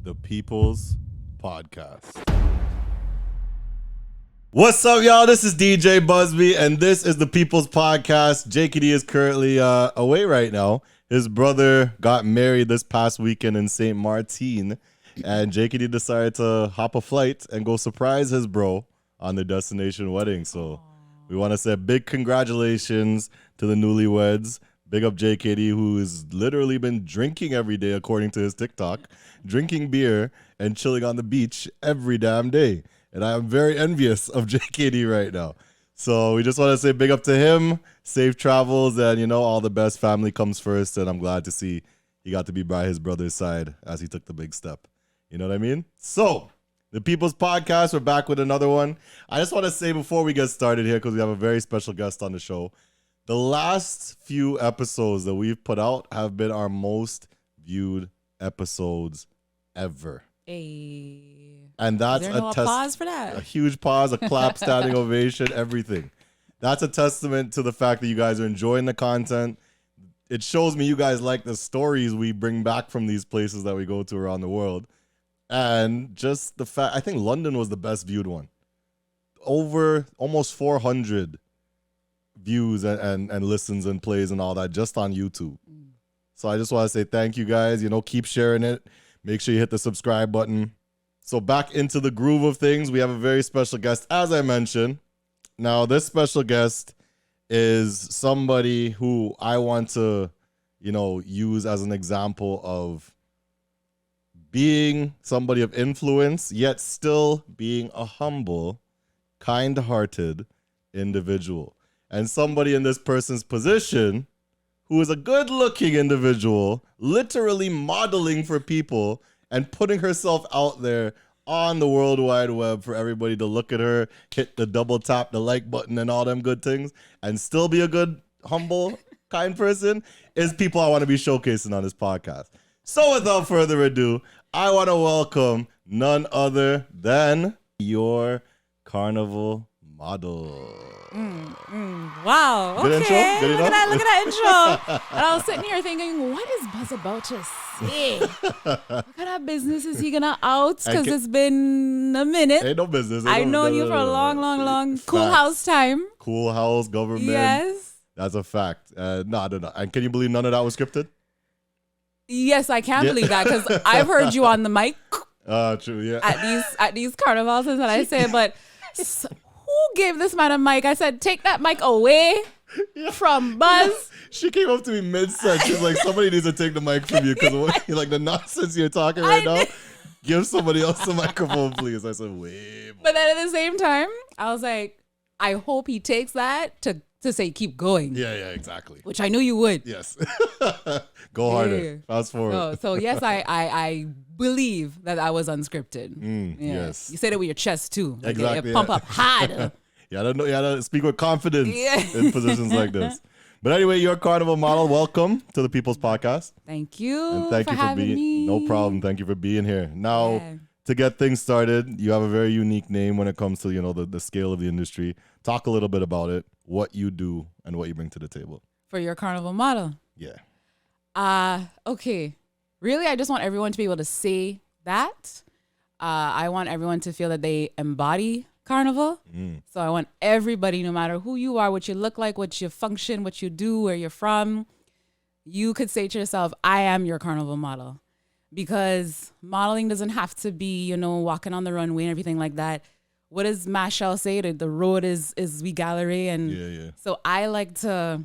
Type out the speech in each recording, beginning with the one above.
the People's Podcast. What's up, y'all? This is DJ Busby, and this is the People's Podcast. JKD is currently away right now. His brother got married this past weekend in St. Martin, and JKD decided to hop a flight and go surprise his bro on the destination wedding. So we want to say big congratulations to the newlyweds. Big up JKD, who has literally been drinking every day, according to his TikTok, drinking beer and chilling on the beach every damn day. And I am very envious of JKD right now. So we just want to say big up to him, safe travels, and, all the best. Family comes first, and I'm glad to see he got to be by his brother's side as he took the big step. You know what I mean? So, the People's Podcast, we're back with another one. I just want to say before we get started here, because we have a very special guest on the show, the last few episodes that we've put out have been our most viewed episodes ever. Hey. And that's applause for that. A huge pause, a clap, standing ovation, everything. That's a testament to the fact that you guys are enjoying the content. It shows me you guys like the stories we bring back from these places that we go to around the world. And just the fact, I think London was the best viewed one. Over almost 400 views and listens and plays and all that just on YouTube. So I just want to say thank you guys. Keep sharing it. Make sure you hit the subscribe button. So back into the groove of things, we have a very special guest, as I mentioned. Now, this special guest is somebody who I want to, use as an example of being somebody of influence, yet still being a humble, kind-hearted individual. And somebody in this person's position who is a good-looking individual, literally modeling for people and putting herself out there on the World Wide Web for everybody to look at her, hit the double tap, the like button, and all them good things, and still be a good, humble, kind person, is people I want to be showcasing on this podcast. So without further ado, I want to welcome none other than your Carnival model. Wow. Good okay. intro? Good look at that intro. And I was sitting here thinking, what is Buzz about to say? What kind of business is he gonna out? Because it's been a minute. Ain't no business. I've known you for a long cool house time. Cool house, government. Yes. That's a fact. No, I don't know. And can you believe none of that was scripted? Yes, I can believe that because I've heard you on the mic. True, yeah. At these carnivals, is what I say. But who gave this man a mic? I said, take that mic away from Buzz. She came up to me mid-set. She's like, somebody needs to take the mic from you because like the nonsense you're talking right now. Give somebody else the microphone, please. I said, wait. But then at the same time, I was like, I hope he takes that to say keep going. Yeah, exactly. Which I knew you would. Yes. Go harder. Yeah. Fast forward. So yes, I believe that I was unscripted. Yes. You said it with your chest too. Like exactly. Pump up hard. You gotta speak with confidence in positions like this. But anyway, you're a Carnival model. Welcome to the People's Podcast. Thank you. And thank for you for having being me. No problem. Thank you for being here. Now, to get things started, you have a very unique name when it comes to, the scale of the industry. Talk a little bit about it, what you do and what you bring to the table. For your Carnival model. Yeah. Okay. Really, I just want everyone to be able to say that. I want everyone to feel that they embody Carnival. So I want everybody, no matter who you are, what you look like, what you function, what you do, where you're from, you could say to yourself, I am your Carnival model. Because modeling doesn't have to be, walking on the runway and everything like that. What does Machel say? The road is we gallery. And so I like to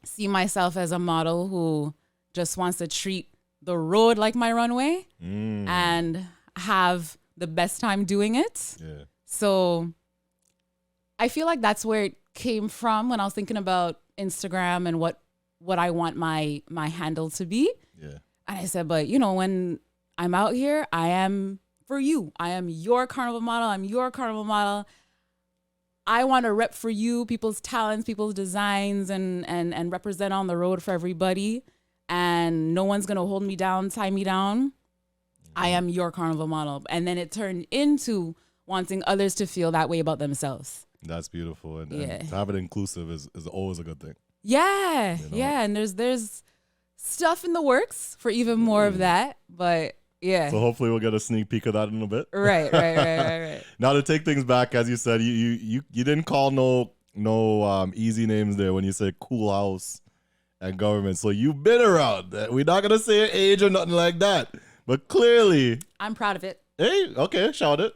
see myself as a model who just wants to treat the road like my runway and have the best time doing it. Yeah. So I feel like that's where it came from when I was thinking about Instagram and what I want my handle to be. Yeah. And I said, but when I'm out here, I am for you. I am your Carnival model. I'm your Carnival model. I want to rep for you, people's talents, people's designs, and represent on the road for everybody. And no one's going to hold me down, tie me down. I am your Carnival model. And then it turned into wanting others to feel that way about themselves. That's beautiful. And to have it inclusive is always a good thing. Yeah. Yeah. And there's stuff in the works for even more of that. But Yeah. So hopefully we'll get a sneak peek of that in a bit. Right. Now to take things back, as you said, you didn't call no easy names there when you said Cool House and government. So you've been around. We're not gonna say age or nothing like that. But clearly, I'm proud of it. hey, okay, shout it.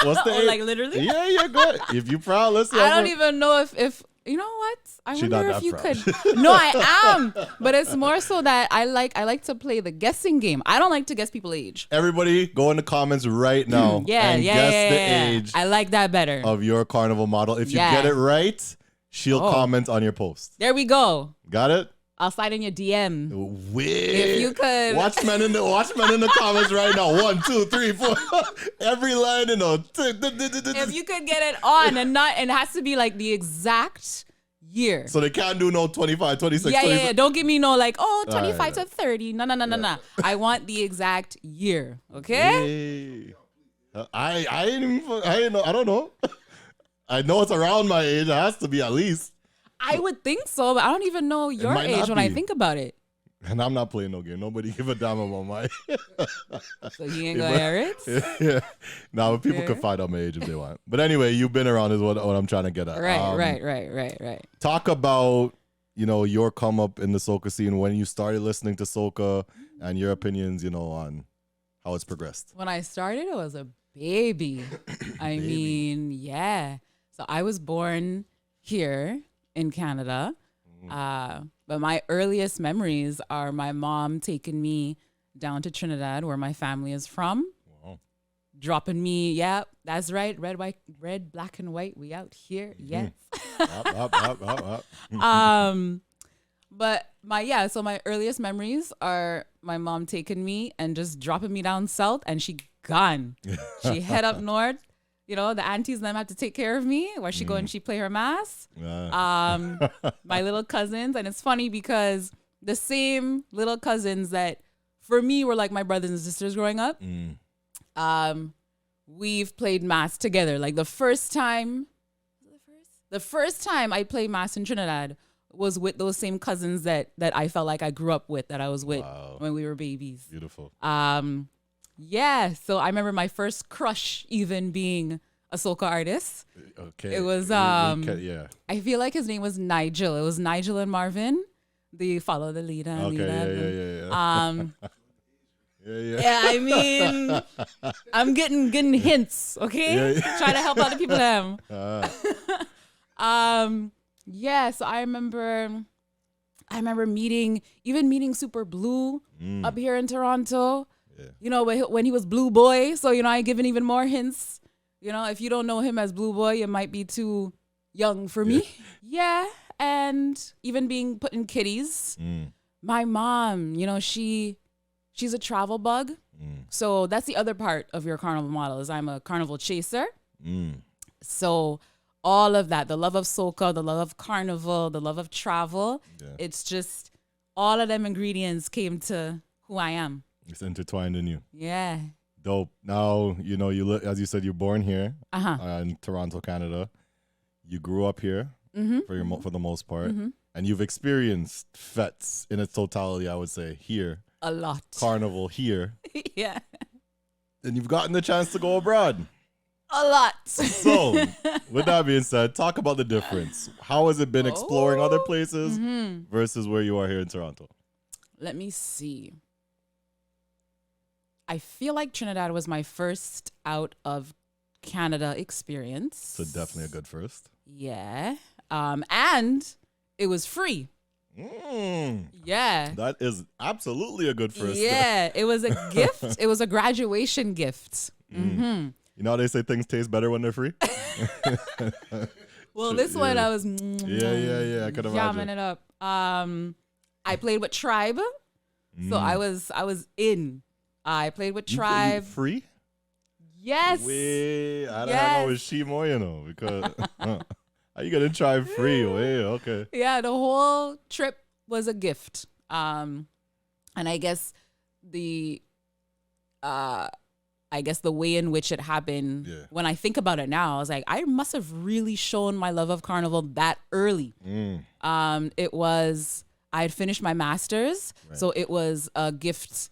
What's the Oh, age? like literally? Yeah, good. If you proud, let's see. I don't even know if you know what? I She wonder not if that you proud. could. No, I am. But it's more so that I like to play the guessing game. I don't like to guess people's age. Everybody, go in the comments right now and guess the age I like that better. of your carnival model. If you Yeah. get it right, she'll Oh. comment on your post. There we go. Got it? I'll slide in your DM. If you could- watch men in the comments right now. 1, 2, 3, 4. Every line in a. If you could get it on and it has to be like the exact year. So they can't do no 25, 26, Yeah. 25. Don't give me no like, 25 right. to 30. No. I want the exact year. Okay? Hey. I don't know. I know it's around my age. It has to be at least. I would think so, but I don't even know your might age not when I be. think about it. And I'm not playing no game. Nobody give a damn about my. So you ain't gonna hear it? Yeah. Now, but people Okay. can find out my age if they want. But anyway, you've been around is what I'm trying to get at. Right. Talk about, your come up in the soca scene, when you started listening to soca and your opinions, on how it's progressed. When I started, I was a baby. I mean, yeah. So I was born here in Canada. But my earliest memories are my mom taking me down to Trinidad, where my family is from. Wow. Dropping me, yeah, that's right. Red, black, and white. We out here, yes. Up. But so my earliest memories are my mom taking me and just dropping me down south, and she gone. She head up north. The aunties and them have to take care of me while she go and she play her mass. My little cousins, and it's funny because the same little cousins that for me were like my brothers and sisters growing up. We've played mass together. Like the first time I played mass in Trinidad was with those same cousins that I felt like I grew up with, that I was with when we were babies. Beautiful. Yeah, so I remember my first crush even being a soca artist. Okay. It was yeah. I feel like his name was Nigel. It was Nigel and Marvin. The follow the leader. Okay. Yeah. Yeah, I mean, I'm getting hints, okay? Yeah. Trying to help other people them. Yeah, so I remember meeting Super Blue up here in Toronto. Yeah. When he was Blue Boy. So, I given even more hints. If you don't know him as Blue Boy, you might be too young for me. Yeah. And even being put in kitties. My mom, she's a travel bug. So that's the other part of your carnival model is I'm a carnival chaser. So all of that, the love of soca, the love of carnival, the love of travel, it's just all of them ingredients came to who I am. It's intertwined in you. Yeah. Dope. Now, as you said, you're born here in Toronto, Canada. You grew up here for the most part. And you've experienced fetes in its totality, I would say, here. A lot. Carnival here. Yeah. And you've gotten the chance to go abroad. A lot. So, with that being said, talk about the difference. How has it been exploring other places versus where you are here in Toronto? Let me see. I feel like Trinidad was my first out of Canada experience. So definitely a good first. Yeah. And it was free. Yeah. That is absolutely a good first. Yeah. It was a gift. It was a graduation gift. You know how they say things taste better when they're free? Well, this one I was I could imagine. jamming it up. I played with Tribe. So I was in. I played with Tribe. You free? Yes. Wait, I don't know with she more, because how you gonna try free? Wait, okay. Yeah, the whole trip was a gift. And I guess the way in which it happened, when I think about it now, I was like, I must have really shown my love of carnival that early. I had finished my master's, so it was a gift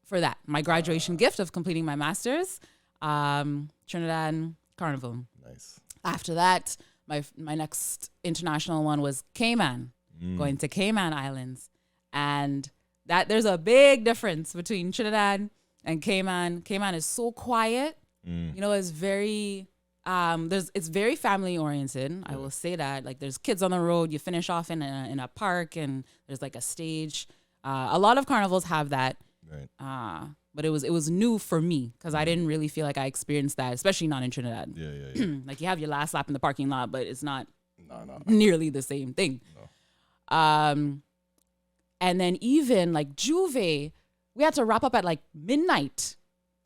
for that. My graduation gift of completing my master's, Trinidad Carnival. Nice. After that, my next international one was Cayman, going to Cayman Islands. And that there's a big difference between Trinidad and Cayman. Cayman is so quiet. You know, it's very it's very family oriented. I will say that. Like there's kids on the road. You finish off in a park and there's like a stage. A lot of carnivals have that. Right. But it was new for me because I didn't really feel like I experienced that, especially not in Trinidad. Yeah. Like you have your last lap in the parking lot, but it's not No. nearly the same thing. No. And then even like Juve, we had to wrap up at like midnight.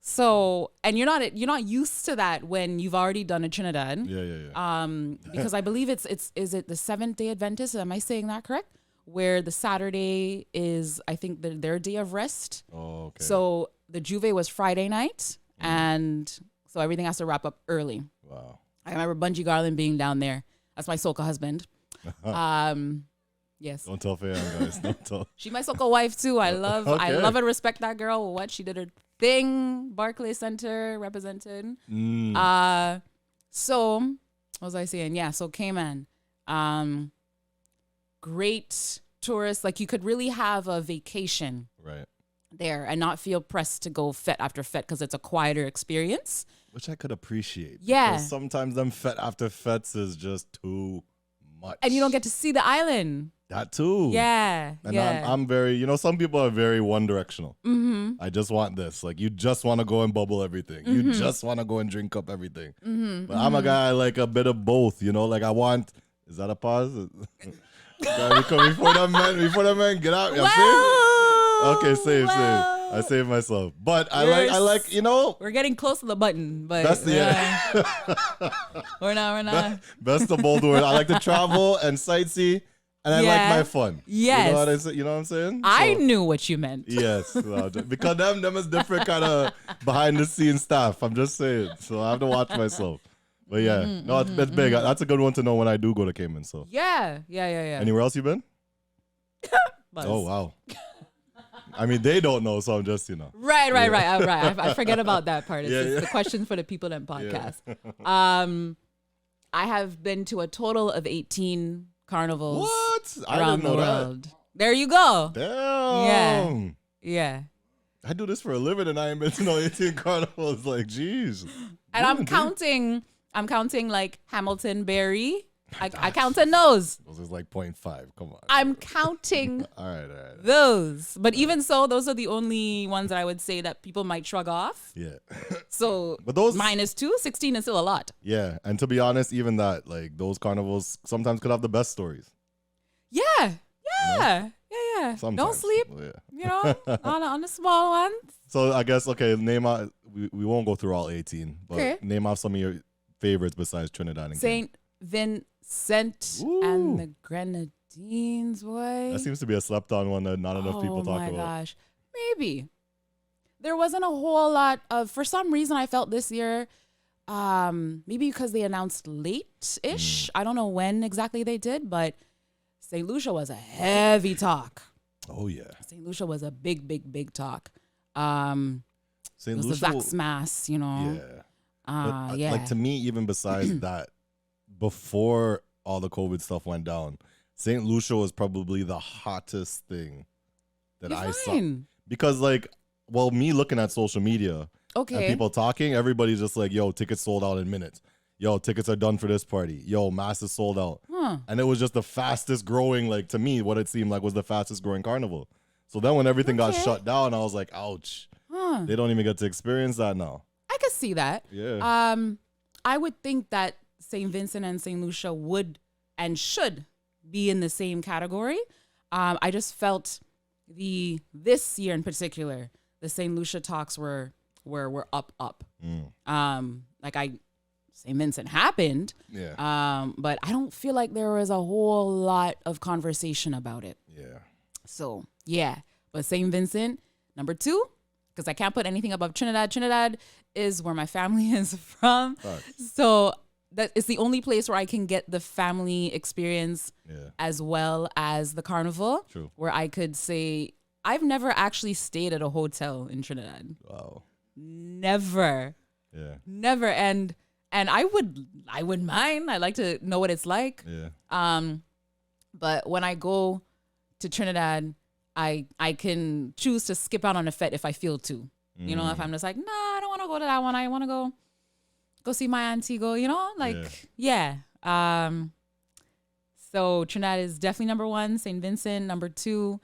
So, and you're not used to that when you've already done a Trinidad. Yeah. Because I believe is it the Seventh-day Adventist? Am I saying that correct? Where the Saturday is, I think, their day of rest. Oh, okay. So the Juve was Friday night, and so everything has to wrap up early. Wow. I remember Bungie Garland being down there. That's my soca husband. Yes. Don't tell Faye, guys. Don't tell. She my soca wife too. I love and respect that girl. What she did her thing. Barclays Center represented. So what was I saying? Yeah. So Cayman, great tourists. Like you could really have a vacation Right. there and not feel pressed to go fet after fet because it's a quieter experience. Which I could appreciate. Yeah. Because sometimes them fet after fets is just too much. And you don't get to see the island. That too. Yeah. And yeah. I'm very, some people are very one directional. I just want this. Like, you just want to go and bubble everything. You just want to go and drink up everything. But I'm a guy like a bit of both, Like, I want, is that a pause? before that man get out. Okay, save. I saved myself. But I like, We're getting close to the button, but that's the we're not. Best of both worlds. I like to travel and sightsee. And I like my fun. Yes. You know what I'm saying? I knew what you meant. Yes. Because them is different kind of behind the scenes stuff. I'm just saying. So I have to watch myself. But yeah. It's big. That's a good one to know when I do go to Cayman. So Yeah. Anywhere else you been? Buzz. Oh, wow. I mean, they don't know, so I'm just, Right. I forget about that part. It's the question for the people that podcast. I have been to a total of 18 carnivals around the world. That. There you go. Damn. Yeah. I do this for a living and I ain't been to no 18 carnivals. Like, geez. And I'm counting like Hamilton Berry. I counted those. Those is like 0.5. Come on. I'm counting all right. those. But even so, those are the only ones that I would say that people might shrug off. Yeah. So but those -2, 16 is still a lot. Yeah. And to be honest, even that, like those carnivals sometimes could have the best stories. Yeah. Sometimes. Don't sleep. On the small ones. So I guess, okay, name out, we won't go through all 18, but name off some of your favorites besides Trinidad and St. Vincent and the Grenadines, boy. That seems to be a slept on one that not enough people talk about. Oh my gosh. Maybe. There wasn't a whole lot of, for some reason I felt this year, maybe because they announced late-ish. I don't know when exactly they did, but St. Lucia was a heavy talk. Oh, yeah. St. Lucia was a big talk. St. Lucia. The Vax Mass, Yeah. Yeah. Like to me, even besides that, before all the COVID stuff went down, St. Lucia was probably the hottest thing that I saw. Because me looking at social media and people talking, everybody's just like, yo, tickets sold out in minutes. Yo, tickets are done for this party. Yo, mass is sold out. And it was just the fastest growing, like to me, what it seemed like was the fastest growing carnival. So then when everything got shut down, I was like, ouch. They don't even get to experience that now. I could see that. Yeah. I would think that St. Vincent and St. Lucia would and should be in the same category. I just felt this year in particular, the St. Lucia talks were up. St. Vincent happened. Yeah. But I don't feel like there was a whole lot of conversation about it. Yeah. So yeah, but St. Vincent, number 2, because I can't put anything above Trinidad. Trinidad is where my family is from. So that it's the only place where I can get the family experience as well as the carnival. True. Where I could say I've never actually stayed at a hotel in Trinidad. Wow. Never. Yeah. Never. And I wouldn't mind. I like to know what it's like. Yeah. But when I go to Trinidad, I can choose to skip out on a fete if I feel to. You know, if I'm just like, nah, I don't want to go to that one. I want to go see my auntie go, you know, like, yeah. So Trinidad is definitely number one, St. Vincent, number two.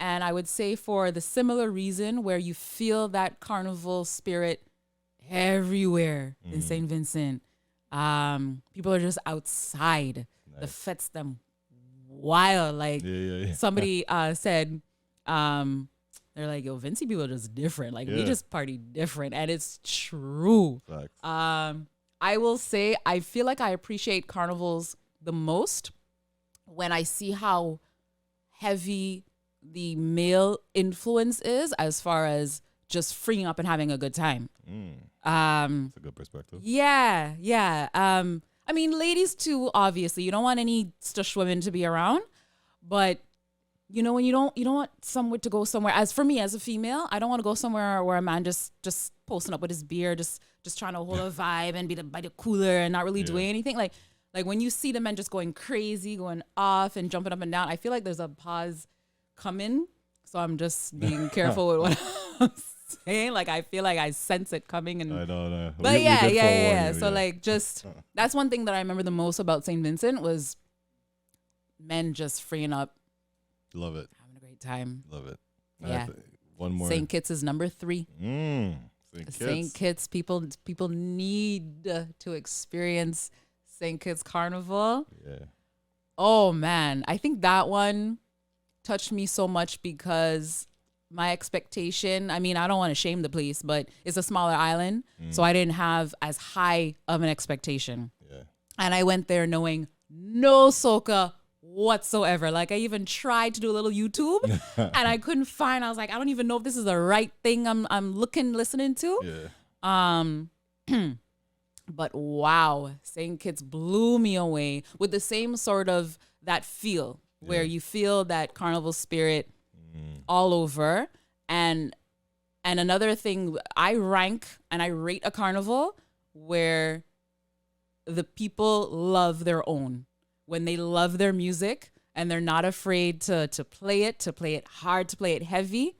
And I would say for the similar reason where you feel that carnival spirit everywhere in St. Vincent. People are just outside. Nice. The fetes them wild. Like somebody said, they're like, yo, Vincy people are just different. Like we just party different. And it's true. Facts. I will say I feel like I appreciate carnivals the most when I see how heavy the male influence is as far as just freeing up and having a good time. That's a good perspective. Yeah, yeah. I mean, ladies too, obviously. You don't want any stush women to be around. But you know, when you don't want somewhere to go somewhere. As for me, as a female, I don't want to go somewhere where a man just posting up with his beer, just trying to hold a vibe and be by the cooler and not really doing anything. Like when you see the men just going crazy, going off and jumping up and down, I feel like there's a pause coming. So I'm just being careful with what I'm saying. Like I feel like I sense it coming. And I know. But yeah. So like just that's one thing that I remember the most about St. Vincent was men just freeing up. Love it. Having a great time. Love it. Yeah. One more. St. Kitts is number 3. St. Kitts. People need to experience St. Kitts Carnival. Yeah. Oh man, I think that one touched me so much because my expectation, I mean, I don't want to shame the place, but it's a smaller island, so I didn't have as high of an expectation. Yeah. And I went there knowing no soca whatsoever. Like I even tried to do a little YouTube and I couldn't find. I was like, I don't even know if this is the right thing I'm listening to. Yeah. But wow, St. Kitts blew me away with the same sort of that feel where you feel that carnival spirit all over. And another thing, I rank and I rate a carnival where the people love their own. When they love their music and they're not afraid to play it hard, to play it heavy.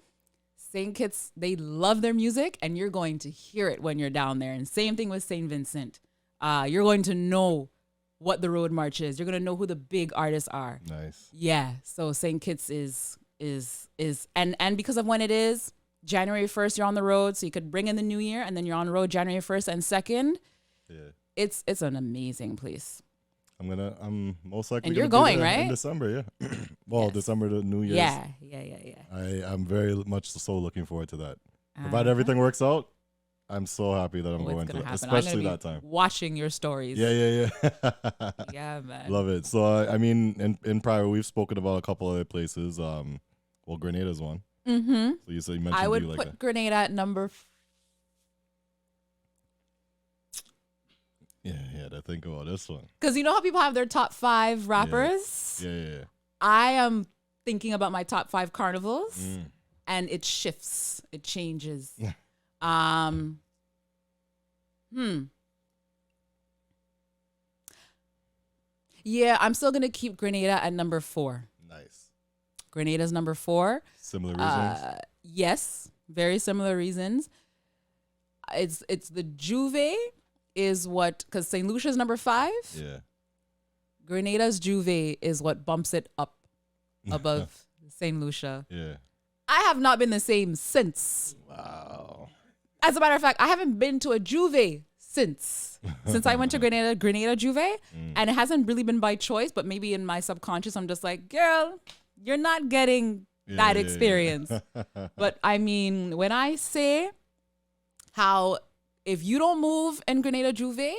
St. Kitts, they love their music and you're going to hear it when you're down there. And same thing with St. Vincent. You're going to know what the road march is. You're going to know who the big artists are. Nice. Yeah. So St. Kitts is and because of when it is, January 1st, you're on the road. So you could bring in the new year and then you're on the road January 1st and 2nd. Yeah. It's an amazing place. I'm most likely. And you're going, be there right? In December, yeah. Well, yes. December to New Year's. Yeah. I'm very much so looking forward to that. Provided everything works out, I'm so happy that I'm going to that, especially that time. Watching your stories. Yeah. Yeah, man. Love it. So I mean, in prior we've spoken about a couple other places. Well, Grenada's one. Mm-hmm. So you mentioned I would put Grenada at number. Yeah, to think about this one. Because you know how people have their top 5 rappers? Yeah. I am thinking about my top 5 carnivals, and it shifts. It changes. Yeah, I'm still going to keep Grenada at number 4. Nice. Grenada's number 4. Similar reasons? Yes, very similar reasons. It's the Juve is what, because St. Lucia's number 5. Yeah. Grenada's Juve is what bumps it up above St. Lucia. Yeah. I have not been the same since. Wow. As a matter of fact, I haven't been to a Juve since I went to Grenada Juve, and it hasn't really been by choice, but maybe in my subconscious, I'm just like, girl, you're not getting that experience. But I mean, when I say how if you don't move in Grenada Juve,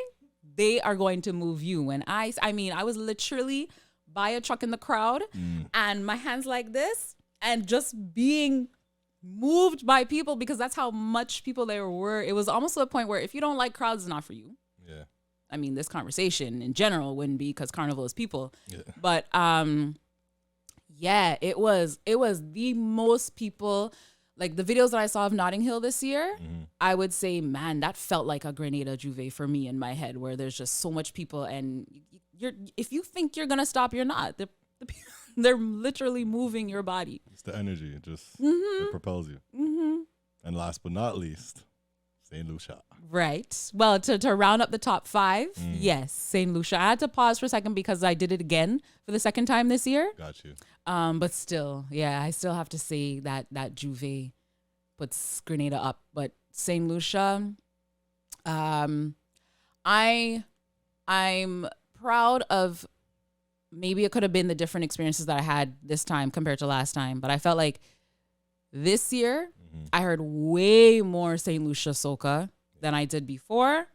they are going to move you. And I mean, I was literally by a truck in the crowd and my hands like this and just being moved by people because that's how much people there were. It was almost to the point where if you don't like crowds, it's not for you. Yeah. I mean, this conversation in general wouldn't be because Carnival is people. Yeah. But Yeah, it was the most people, like the videos that I saw of Notting Hill this year. I would say, man, that felt like a Grenada Juve for me in my head, where there's just so much people, and if you think you're gonna stop, you're not. They're literally moving your body. It's the energy. It just it propels you. And last but not least, St. Lucia. Right. Well, to round up the top 5, yes, St. Lucia. I had to pause for a second because I did it again for the second time this year. Got you. But still, yeah, I still have to say that Juve puts Grenada up. But St. Lucia, I'm proud of, maybe it could have been the different experiences that I had this time compared to last time, but I felt like this year I heard way more St. Lucia soca than I did before.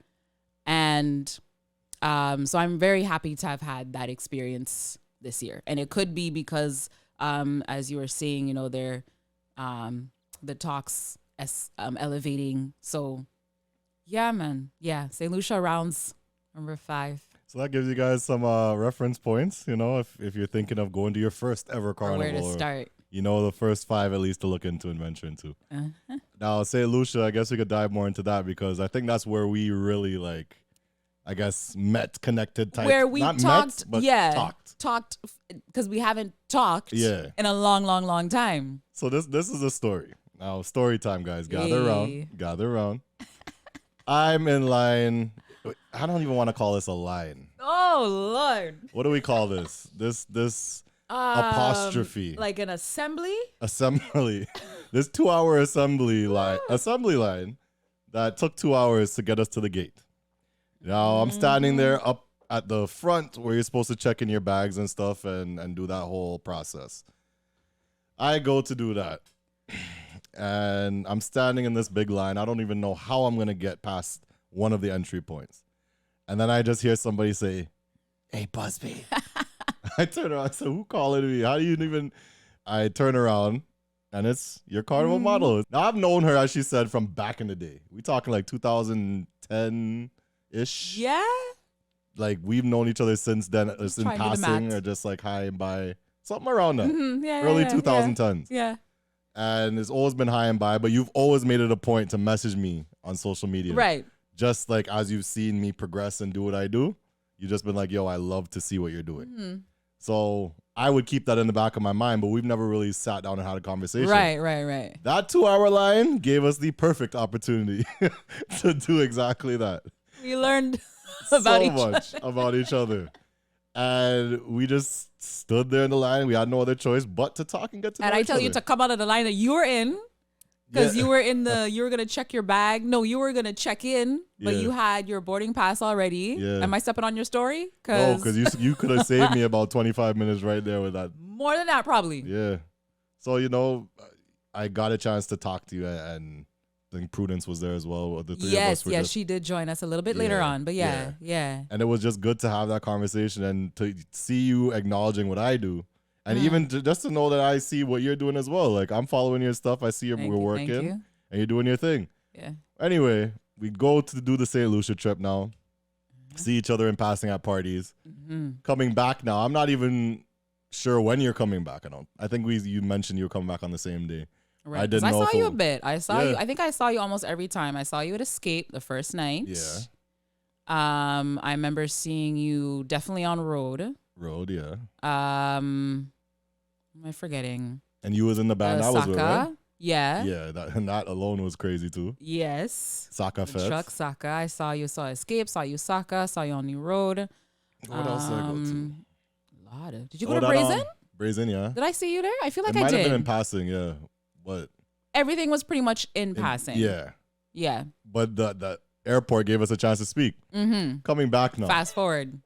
And so I'm very happy to have had that experience this year. And it could be because, as you were saying, you know, they're the talks elevating. So yeah, man. Yeah, St. Lucia rounds number 5. So that gives you guys some reference points, you know, if you're thinking of going to your first ever carnival. Or where to start. You know, the first 5 at least to look into and venture into. Now, St. Lucia, I guess we could dive more into that because I think that's where we really, like, I guess, met, connected type. Where we not talked, met, but talked because we haven't talked in a long time. So this is a story. Now, story time, guys. Gather around. I'm in line. I don't even want to call this a line. Oh, Lord. What do we call this? This apostrophe. Like an assembly? Assembly. This 2-hour assembly line that took 2 hours to get us to the gate. Now I'm standing there up at the front where you're supposed to check in your bags and stuff and do that whole process. I go to do that. And I'm standing in this big line. I don't even know how I'm going to get past one of the entry points. And then I just hear somebody say, "Hey, Busby." I turn around. I said, "Who calling me? How do you even?" I turn around, and it's your carnival model. Now, I've known her, as she said, from back in the day. We talking like 2010-ish. Yeah. Like, we've known each other since then, just in passing or just like hi and bye. Something around that. Early 2010s. Yeah. And it's always been high and by, but you've always made it a point to message me on social media. Right. Just like as you've seen me progress and do what I do, you've just been like, yo, I love to see what you're doing. So I would keep that in the back of my mind, but we've never really sat down and had a conversation. Right. That 2-hour line gave us the perfect opportunity to do exactly that. We learned about each other. And we just stood there in the line. We had no other choice but to talk and get to know each other. And I tell you to come out of the line that you were in. Because you were you were going to check your bag. No, you were going to check in, but you had your boarding pass already. Yeah. Am I stepping on your story? No, because you could have saved me about 25 minutes right there with that. More than that, probably. Yeah. So, you know, I got a chance to talk to you, and I think Prudence was there as well. The three of us were she did join us a little bit later on, but yeah. And it was just good to have that conversation and to see you acknowledging what I do. And even just to know that I see what you're doing as well. Like, I'm following your stuff. I see we're working and you're doing your thing. Yeah. Anyway, we go to do the St. Lucia trip now. See each other in passing at parties. Coming back now. I'm not even sure when you're coming back. I think you mentioned you were coming back on the same day. Right. I didn't know. I saw you a bit. I saw you. I think I saw you almost every time. I saw you at Escape the first night. Yeah. I remember seeing you definitely on Road. Yeah. Am I forgetting? And you was in the band I was with, right? Yeah. Yeah, that alone was crazy too. Yes. Saka Fest. Truck Saka. I saw Escape, saw you Saka, saw you on New Road. What else did I go to? A lot of. Did you go to Brazen? Brazen, yeah. Did I see you there? I feel like it I did. might have been in passing, yeah. But everything was pretty much in passing. Yeah. Yeah. But the airport gave us a chance to speak. Coming back now. Fast forward.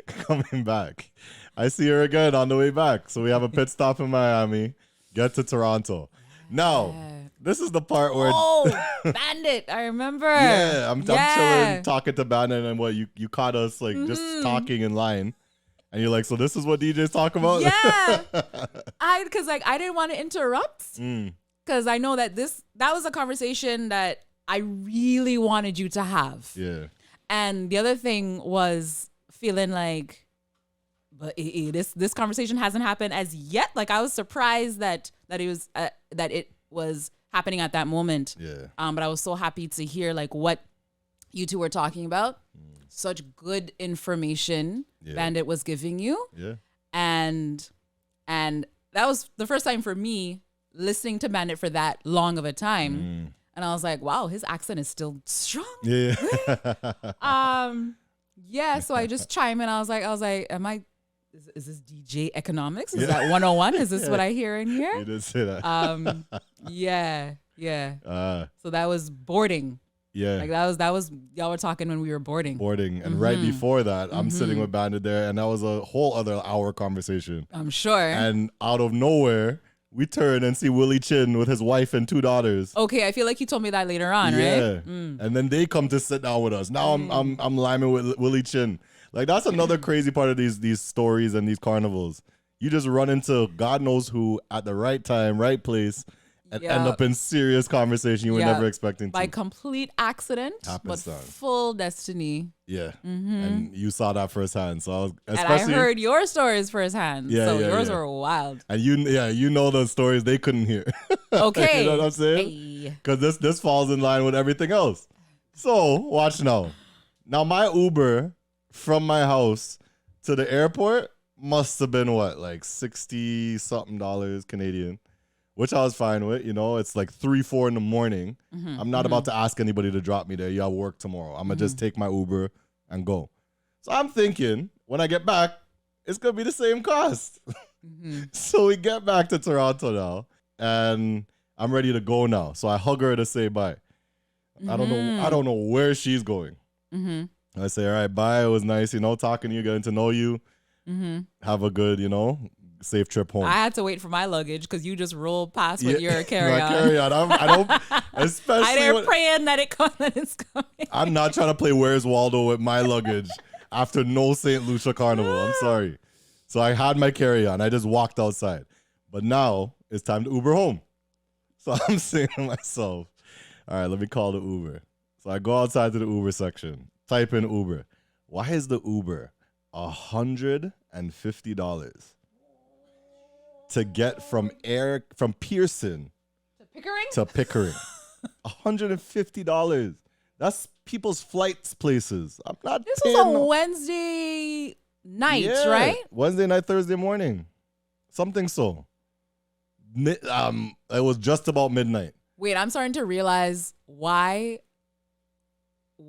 Coming back. I see her again on the way back. So we have a pit stop in Miami, get to Toronto. Now, this is the part where... Bandit, I remember. Yeah, I'm chilling, talking to Bandit, and what, you caught us like just talking in line. And you're like, so this is what DJs talk about? Yeah. Because I didn't want to interrupt. Because I know that that was a conversation that I really wanted you to have. Yeah. And the other thing was feeling like this conversation hasn't happened as yet. Like I was surprised that it was happening at that moment. Yeah. But I was so happy to hear like what you two were talking about. Such good information Bandit was giving you. Yeah. And that was the first time for me listening to Bandit for that long of a time. And I was like, wow, his accent is still strong. Yeah. Yeah, so I just chime in. I was like, is this DJ economics? Is that 101? Is this what I hear in here? You did say that. Yeah. So that was boarding. Yeah. Like that was y'all were talking when we were boarding. And right before that, I'm sitting with Bandit there, and that was a whole other hour conversation. I'm sure. And out of nowhere, we turn and see Willie Chin with his wife and 2 daughters. Okay, I feel like you told me that later on, right? And then they come to sit down with us. Now I'm liming with Willie Chin. Like that's another crazy part of these stories and these carnivals. You just run into God knows who at the right time, right place, and end up in serious conversation you were never expecting to. By complete accident, but full destiny. Yeah. And you saw that firsthand. So I was, and I heard your stories firsthand. So yours were wild. And you know the stories they couldn't hear. Okay. You know what I'm saying? Because this falls in line with everything else. So watch now. Now my Uber from my house to the airport must have been what, like $60 something Canadian. Which I was fine with, you know. It's like 3-4 in the morning. I'm not about to ask anybody to drop me there. You have work tomorrow. I'm gonna just take my Uber and go. So I'm thinking when I get back, it's gonna be the same cost. So we get back to Toronto now, and I'm ready to go now. So I hug her to say bye. I don't know where she's going. I say, all right, bye. It was nice, you know, talking to you, getting to know you. Have a good, you know, safe trip home. I had to wait for my luggage because you just rolled past with your carry-on. I don't, especially I didn't praying that it's coming. I'm not trying to play Where's Waldo with my luggage after no St. Lucia Carnival. I'm sorry. So I had my carry-on. I just walked outside. But now it's time to Uber home. So I'm saying to myself, all right, let me call the Uber. So I go outside to the Uber section, type in Uber. Why is the Uber $150 to get from Pearson to Pickering? $150. That's people's flights places. I'm not. This was a Wednesday night, right? Wednesday night, Thursday morning, something so. It was just about midnight. Wait, I'm starting to realize why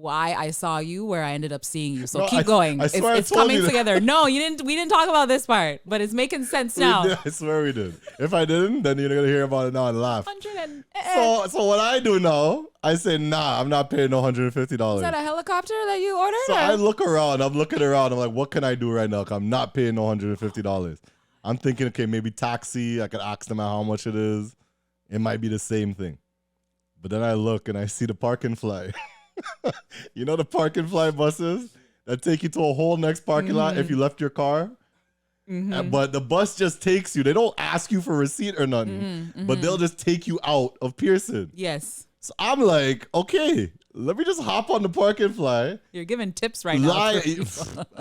I saw you where I ended up seeing you. So no, keep going. It's coming together. No, you didn't. We didn't talk about this part, but it's making sense now. I swear we did. If I didn't, then you're gonna hear about it now and laugh. So what I do now, I say, nah, I'm not paying no $150. Is that a helicopter that you ordered? So I look around. I'm looking around. I'm like, what can I do right now? 'Cause I'm not paying no $150. I'm thinking, okay, maybe taxi. I could ask them how much it is. It might be the same thing. But then I look and I see the park and fly. You know the park and fly buses that take you to a whole next parking lot if you left your car? But the bus just takes you. They don't ask you for a receipt or nothing, but they'll just take you out of Pearson. Yes. So I'm like, okay, let me just hop on the park and fly. You're giving tips right now.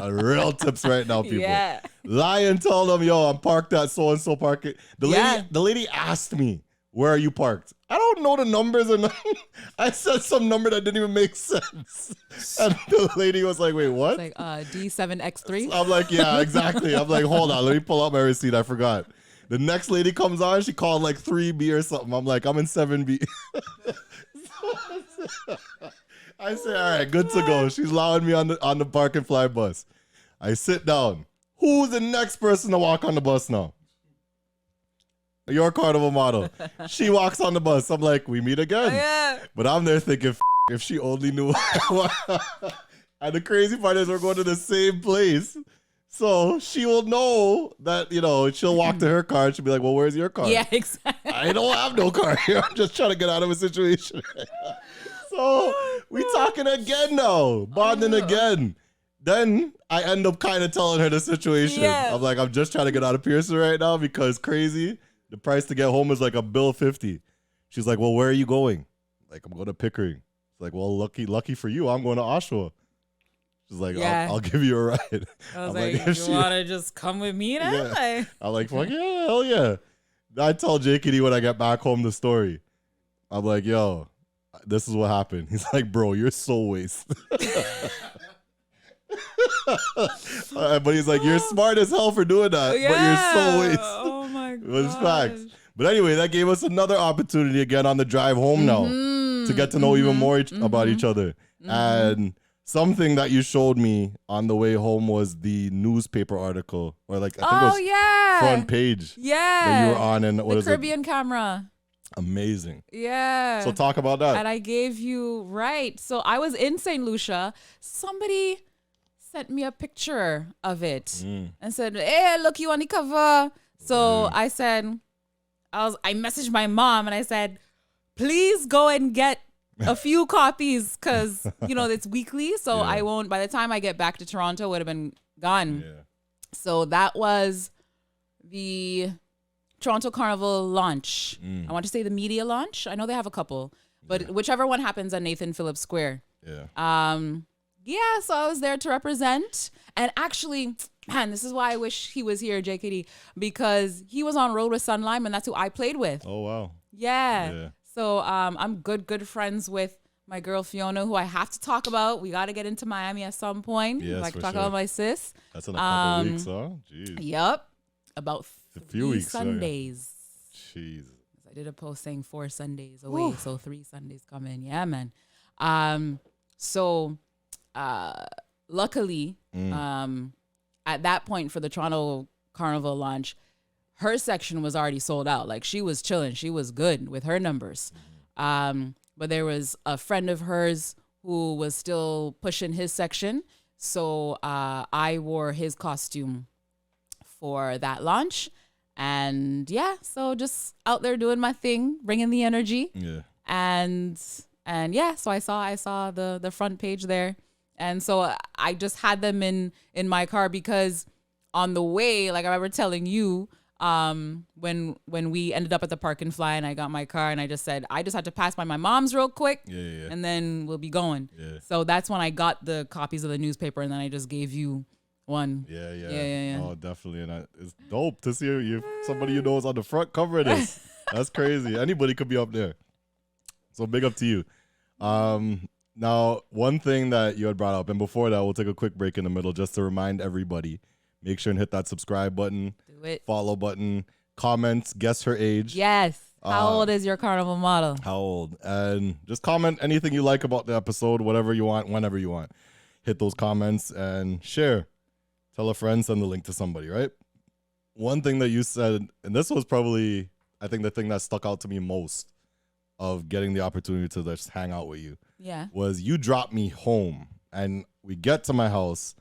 Real tips right now, people. Yeah. Lie and tell them, yo, I'm parked at so-and-so parking. The lady asked me, where are you parked? I don't know the numbers or nothing. I said some number that didn't even make sense. And the lady was like, wait, what? It's like D7X3. So I'm like, yeah, exactly. I'm like, hold on, let me pull out my receipt. I forgot. The next lady comes on, she called like 3B or something. I'm like, I'm in 7B. I say, all right, good to go. She's allowing me on the park and fly bus. I sit down. Who's the next person to walk on the bus now? Your Carnival model. She walks on the bus. I'm like, we meet again. Oh, yeah. But I'm there thinking, if she only knew. And the crazy part is we're going to the same place. So she will know that, you know, she'll walk to her car and she'll be like, well, where's your car? Yeah, exactly. I don't have no car here. I'm just trying to get out of a situation. So we talking again now, bonding again. Then I end up kind of telling her the situation. Yeah. I'm like, I'm just trying to get out of Pearson right now because crazy. The price to get home is like $1.50. She's like, well, where are you going? Like, I'm going to Pickering. It's like, well, lucky for you. I'm going to Oshawa. She's like, Yeah. I'll give you a ride. I was I'm like, if you want to just come with me now? Yeah. Like, I'm like, fuck yeah, hell yeah. I tell JKD when I get back home the story. I'm like, yo, this is what happened. He's like, bro, you're so waste. But he's like, you're smart as hell for doing that, but you're so waste. Oh my god. It was facts. But anyway, that gave us another opportunity again on the drive home now to get to know even more about each other. And something that you showed me on the way home was the newspaper article, or like I think it was front page that you were on, and what the is Caribbean camera. Amazing. Yeah. So talk about that. And I gave you So I was in St. Lucia. Somebody sent me a picture of it and said, "Hey, look, you on the cover." So I said, I messaged my mom and I said, "Please go and get a few copies because it's weekly, so I won't. By the time I get back to Toronto, it would have been gone." Yeah. So that was the Toronto Carnival launch. I want to say the media launch. I know they have a couple, but whichever one happens at Nathan Phillips Square. Yeah. Yeah, so I was there to represent. And actually, man, this is why I wish he was here, JKD, because he was on Road with Sunlime, and that's who I played with. Oh wow. Yeah. So I'm good friends with my girl Fiona, who I have to talk about. We got to get into Miami at some point. Yes, like for talk sure. about my sis. That's in a couple weeks, huh? Jeez. Yep. About A few weeks. Sundays. Jeez. I did a post saying 4 Sundays away, so 3 Sundays coming. Yeah, man. So luckily, at that point for the Toronto Carnival launch, her section was already sold out. Like she was chilling. She was good with her numbers. But there was a friend of hers who was still pushing his section. So I wore his costume for that launch. And yeah, so just out there doing my thing, bringing the energy. Yeah. And yeah, so I saw the front page there. And so I just had them in my car because on the way, like I remember telling you, when we ended up at the Park and Fly and I got my car and I just said, I just had to pass by my mom's real quick and then we'll be going. Yeah. So that's when I got the copies of the newspaper and then I just gave you one. Yeah. Oh, definitely. And it's dope to see you somebody you know is on the front cover of this. That's crazy. Anybody could be up there. So big up to you. Now, one thing that you had brought up, and before that, we'll take a quick break in the middle just to remind everybody, make sure and hit that subscribe button, do it, follow button, comment, guess her age. Yes. How old is your Carnival model? How old? And just comment anything you like about the episode, whatever you want, whenever you want. Hit those comments and share. Tell a friend, send the link to somebody, right? One thing that you said, and this was probably, I think, the thing that stuck out to me most of getting the opportunity to just hang out with you. Yeah. Was you dropped me home and we get to my house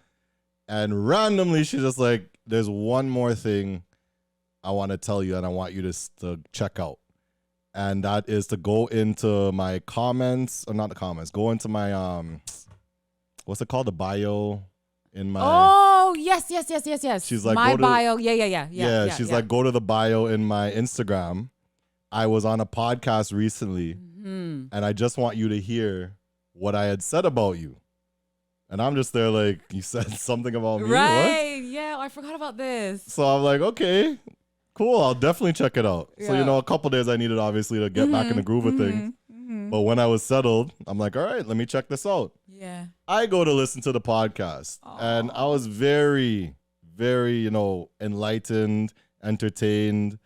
and randomly she's just like, there's one more thing I want to tell you and I want you to check out. And that is to go into my comments, or not the comments, go into my, what's it called? The bio in my. Oh, yes. She's like, my bio. Yeah. She's like, go to the bio in my Instagram. I was on a podcast recently and I just want you to hear what I had said about you. And I'm just there like, you said something about me? Right. What? Yeah, I forgot about this. So I'm like, okay, cool. I'll definitely check it out. Yeah. So, a couple days I needed obviously to get back in the groove of things. But when I was settled, I'm like, all right, let me check this out. Yeah. I go to listen to the podcast and I was very, very, enlightened, entertained,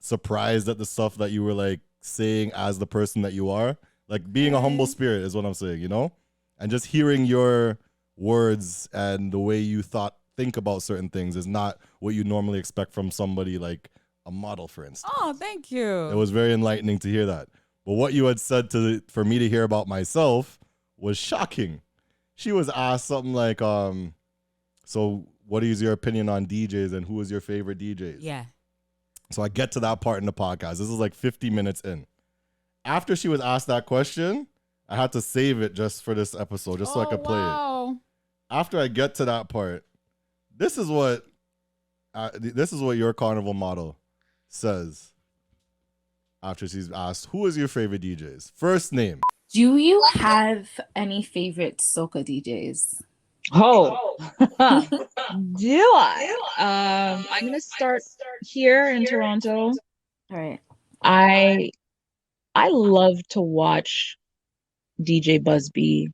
surprised at the stuff that you were like saying as the person that you are. Like being a humble spirit is what I'm saying, and just hearing your words and the way you think about certain things is not what you normally expect from somebody like a model, for instance. Oh, thank you. It was very enlightening to hear that. But what you had said for me to hear about myself was shocking. She was asked something like, so what is your opinion on DJs and who is your favorite DJs? Yeah. So I get to that part in the podcast. This is like 50 minutes in. After she was asked that question, I had to save it just for this episode, just so I could play it. After I get to that part, this is what your Carnival model says. After she's asked, who is your favorite DJs? First name. Do you have any favorite soca DJs? Oh, do I? I'm gonna start here in Toronto. All right. I I love to watch DJ Busby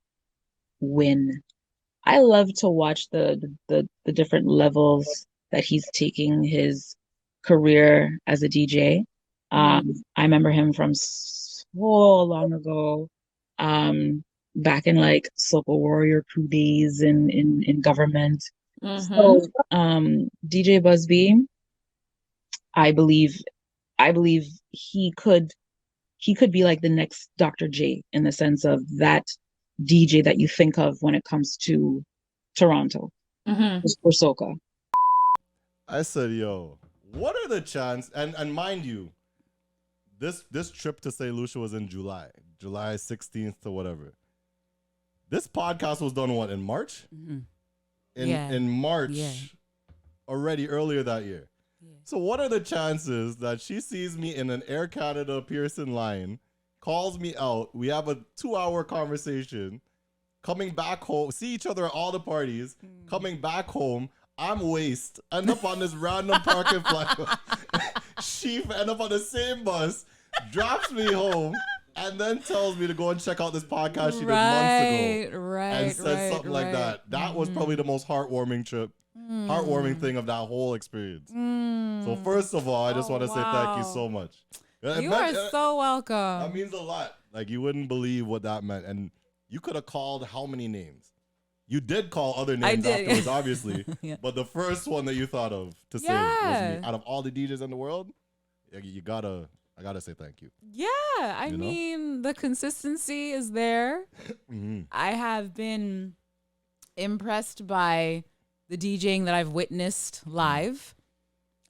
win. I love to watch the different levels that he's taking his career as a DJ. I remember him from so long ago, um, back in like Soca Warrior crew days in government. Mm-hmm. So, DJ Busby, I believe, I believe he could be like the next Dr. J in the sense of that DJ that you think of when it comes to Toronto Mm-hmm. or soca. I said, yo, what are the chances? And mind you, this trip to St. Lucia was in July 16th to whatever. This podcast was done what in March? Mhm. In March, Yeah. already earlier that year. Yeah. So what are the chances that she sees me in an Air Canada Pearson line, calls me out, we have a 2-hour conversation, coming back home, see each other at all the parties, coming back home, I'm waste, end up on this random parking flat. She end up on the same bus, drops me home, and then tells me to go and check out this podcast she did months ago. And said something like that. That was probably the most heartwarming trip, heartwarming thing of that whole experience. So first of all, I just want to say thank you so much. You are so welcome. That means a lot. Like you wouldn't believe what that meant. And you could have called how many names? You did call other names afterwards, obviously. Yeah. But the first one that you thought of to say was me. Out of all the DJs in the world, I gotta say thank you. Yeah, I mean, the consistency is there. I have been impressed by the DJing that I've witnessed live.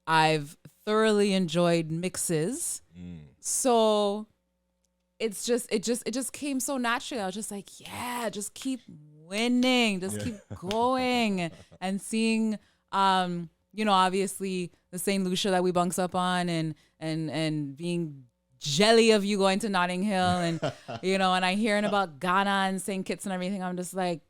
I've thoroughly enjoyed mixes. So it just came so naturally. I was just like, yeah, just keep winning, just keep going and seeing obviously the St. Lucia that we bunks up on and being jelly of you going to Notting Hill and and I hearing about Ghana and St. Kitts and everything. I'm just like,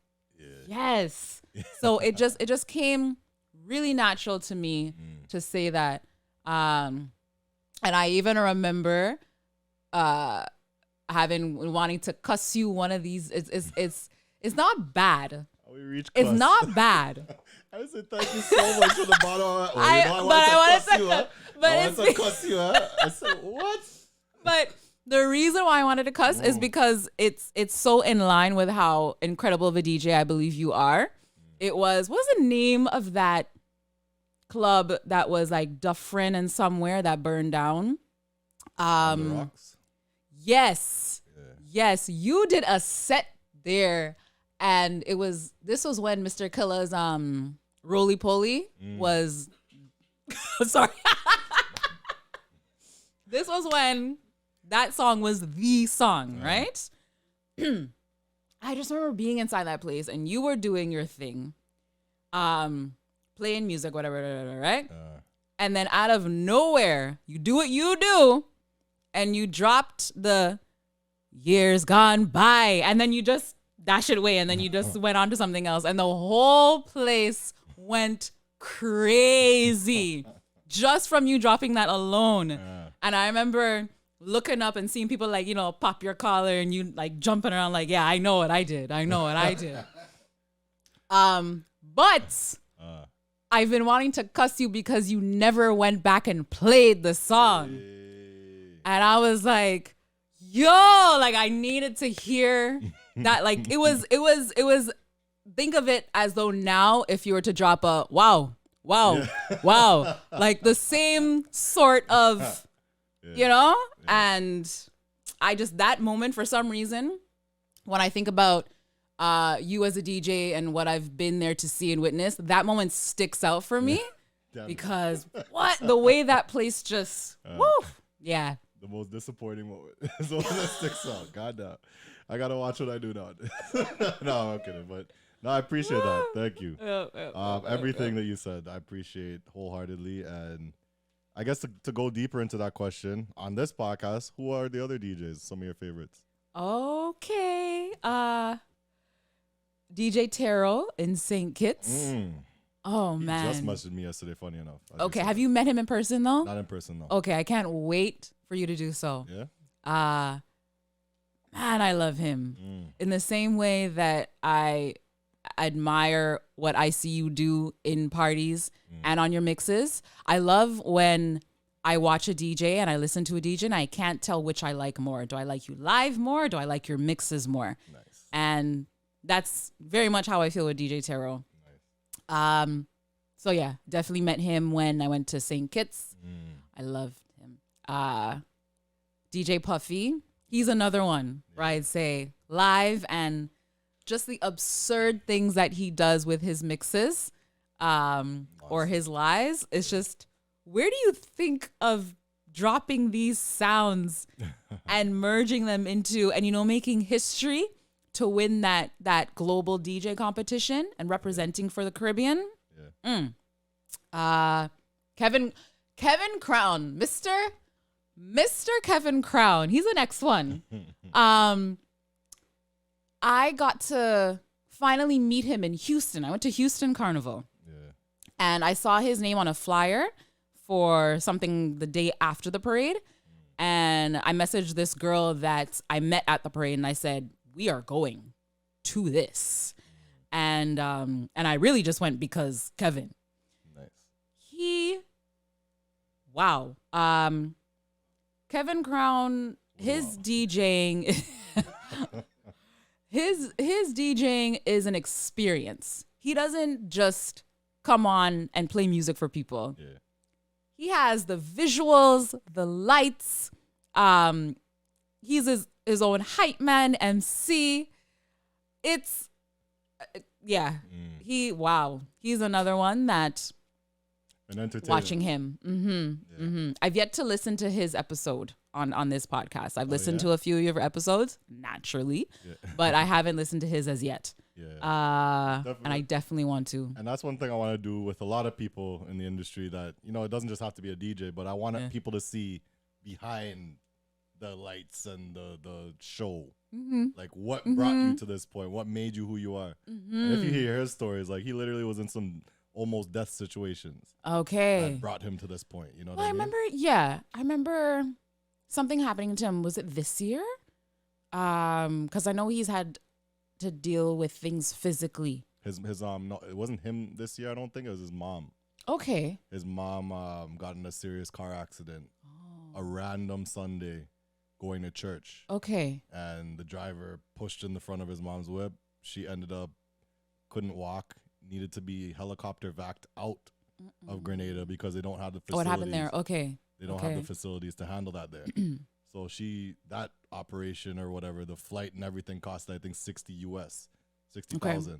yes. So it just came really natural to me to say that. And I even remember wanting to cuss you one of these. It's not bad. It's not bad. I said thank you so much from the bottom of my heart. I wanted to cuss you. I said, what? But the reason why I wanted to cuss is because it's so in line with how incredible of a DJ I believe you are. It was, what was the name of that club that was like Dufferin and somewhere that burned down? On the Rocks? Yes. Yeah. Yes. You did a set there. And this was when Mr. Killa's Roly Poly was sorry. This was when that song was the song, right? I just remember being inside that place and you were doing your thing. Playing music, whatever, right? And then out of nowhere, you do what you do, and you dropped the years gone by, and then you just dash it away, and then you just went on to something else, and the whole place went crazy just from you dropping that alone. And I remember looking up and seeing people like, pop your collar and you like jumping around like, yeah, I know what I did. But I've been wanting to cuss you because you never went back and played the song. And I was like, yo, like I needed to hear that. Like it was, think of it as though now if you were to drop a wow, like the same sort of, and I just, that moment for some reason, when I think about you as a DJ and what I've been there to see and witness, that moment sticks out for me because the way that place just, yeah. The most disappointing moment is the one that sticks out. God damn. I gotta watch what I do now. No, I'm kidding, but no, I appreciate that. Thank you. Everything that you said, I appreciate wholeheartedly. And I guess to go deeper into that question, on this podcast, who are the other DJs? Some of your favorites? Okay. DJ Taro in St. Kitts. Oh He man. just messaged me yesterday, funny enough. Okay, have you met him in person though? Not in person, no. Okay, I can't wait for you to do so. Yeah? Man, I love him. In the same way that I admire what I see you do in parties and on your mixes. I love when I watch a DJ and I listen to a DJ and I can't tell which I like more. Do I like you live more? Or do I like your mixes more? Nice. And that's very much how I feel with DJ Taro. Nice. So yeah, definitely met him when I went to St. Kitts. I loved him. DJ Puffy, he's another one where I'd say live and just the absurd things that he does with his mixes or his lives. It's just, where do you think of dropping these sounds and merging them into, and, you know, making history to win that global DJ competition and representing for the Caribbean? Kevin Crown, Mr. Kevin Crown. He's the next one. I got to finally meet him in Houston. I went to Houston Carnival. And I saw his name on a flyer for something the day after the parade. And I messaged this girl that I met at the parade and I said, we are going to this. And I really just went because Kevin. Nice. Wow. Kevin Crown, his DJing his DJing is an experience. He doesn't just come on and play music for people. Yeah. He has the visuals, the lights. He's his own hype man, MC. It's he's another one that An entertainer. watching him. I've yet to listen to his episode on this podcast. I've listened to a few of your episodes, naturally, but I haven't listened to his as yet. And I definitely want to. And that's one thing I want to do with a lot of people in the industry that, you know, it doesn't just have to be a DJ, but I want people to see behind the lights and the show. Like what brought you to this point? What made you who you are? And if you hear his stories, like he literally was in some almost death situations. Okay. That brought him to this point. You know what I mean? I remember something happening to him. Was it this year? Because I know he's had to deal with things physically. His no, it wasn't him this year. I don't think it was his mom. Okay. His mom got in a serious car accident. A random Sunday, going to church. Okay. And the driver pushed in the front of his mom's whip. She ended up couldn't walk. Needed to be helicopter vaced out of Grenada because they don't have the facilities. What happened there? Okay. They don't have the facilities to handle that there. So that operation or whatever, the flight and everything cost, I think, $60,000.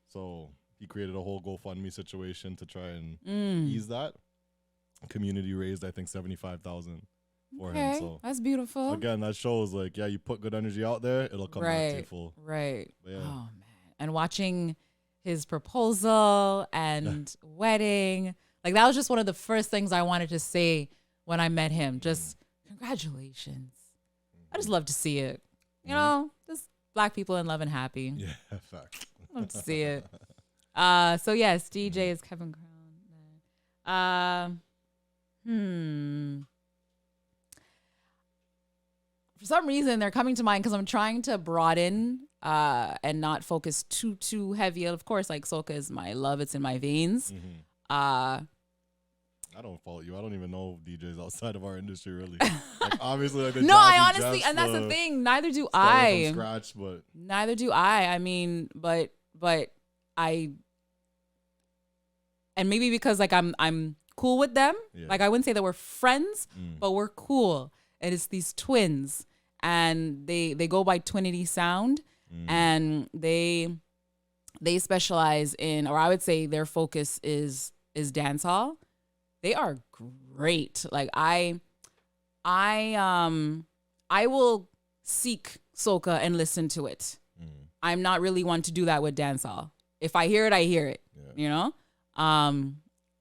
So he created a whole GoFundMe situation to try and ease that. Community raised, I think, $75,000 for him. So that's beautiful. Again, that shows like, you put good energy out there, it'll come back to you full. Right. But yeah. Oh man. And watching his proposal and wedding, like that was just one of the first things I wanted to say when I met him. Just congratulations. I just love to see it. You know, just black people in love and happy. Yeah, fact. Love to see it. So yes, DJ is Kevin Crown. For some reason, they're coming to mind because I'm trying to broaden and not focus too heavy. Of course, like soca is my love; it's in my veins. I don't fault you. I don't even know DJs outside of our industry, really. Like, obviously, like the No, I Jazzy honestly, Jeffs, and that's the thing. Neither do started I. from scratch, but Neither do I. I mean, but I, and maybe because like I'm cool with them. Yeah. Like I wouldn't say that we're friends, but we're cool. And it's these twins, and they go by Twinity Sound, and they specialize in, or I would say their focus is dancehall. They are great. Like I will seek soca and listen to it. I'm not really one to do that with dancehall. If I hear it, I hear it. Yeah. You know?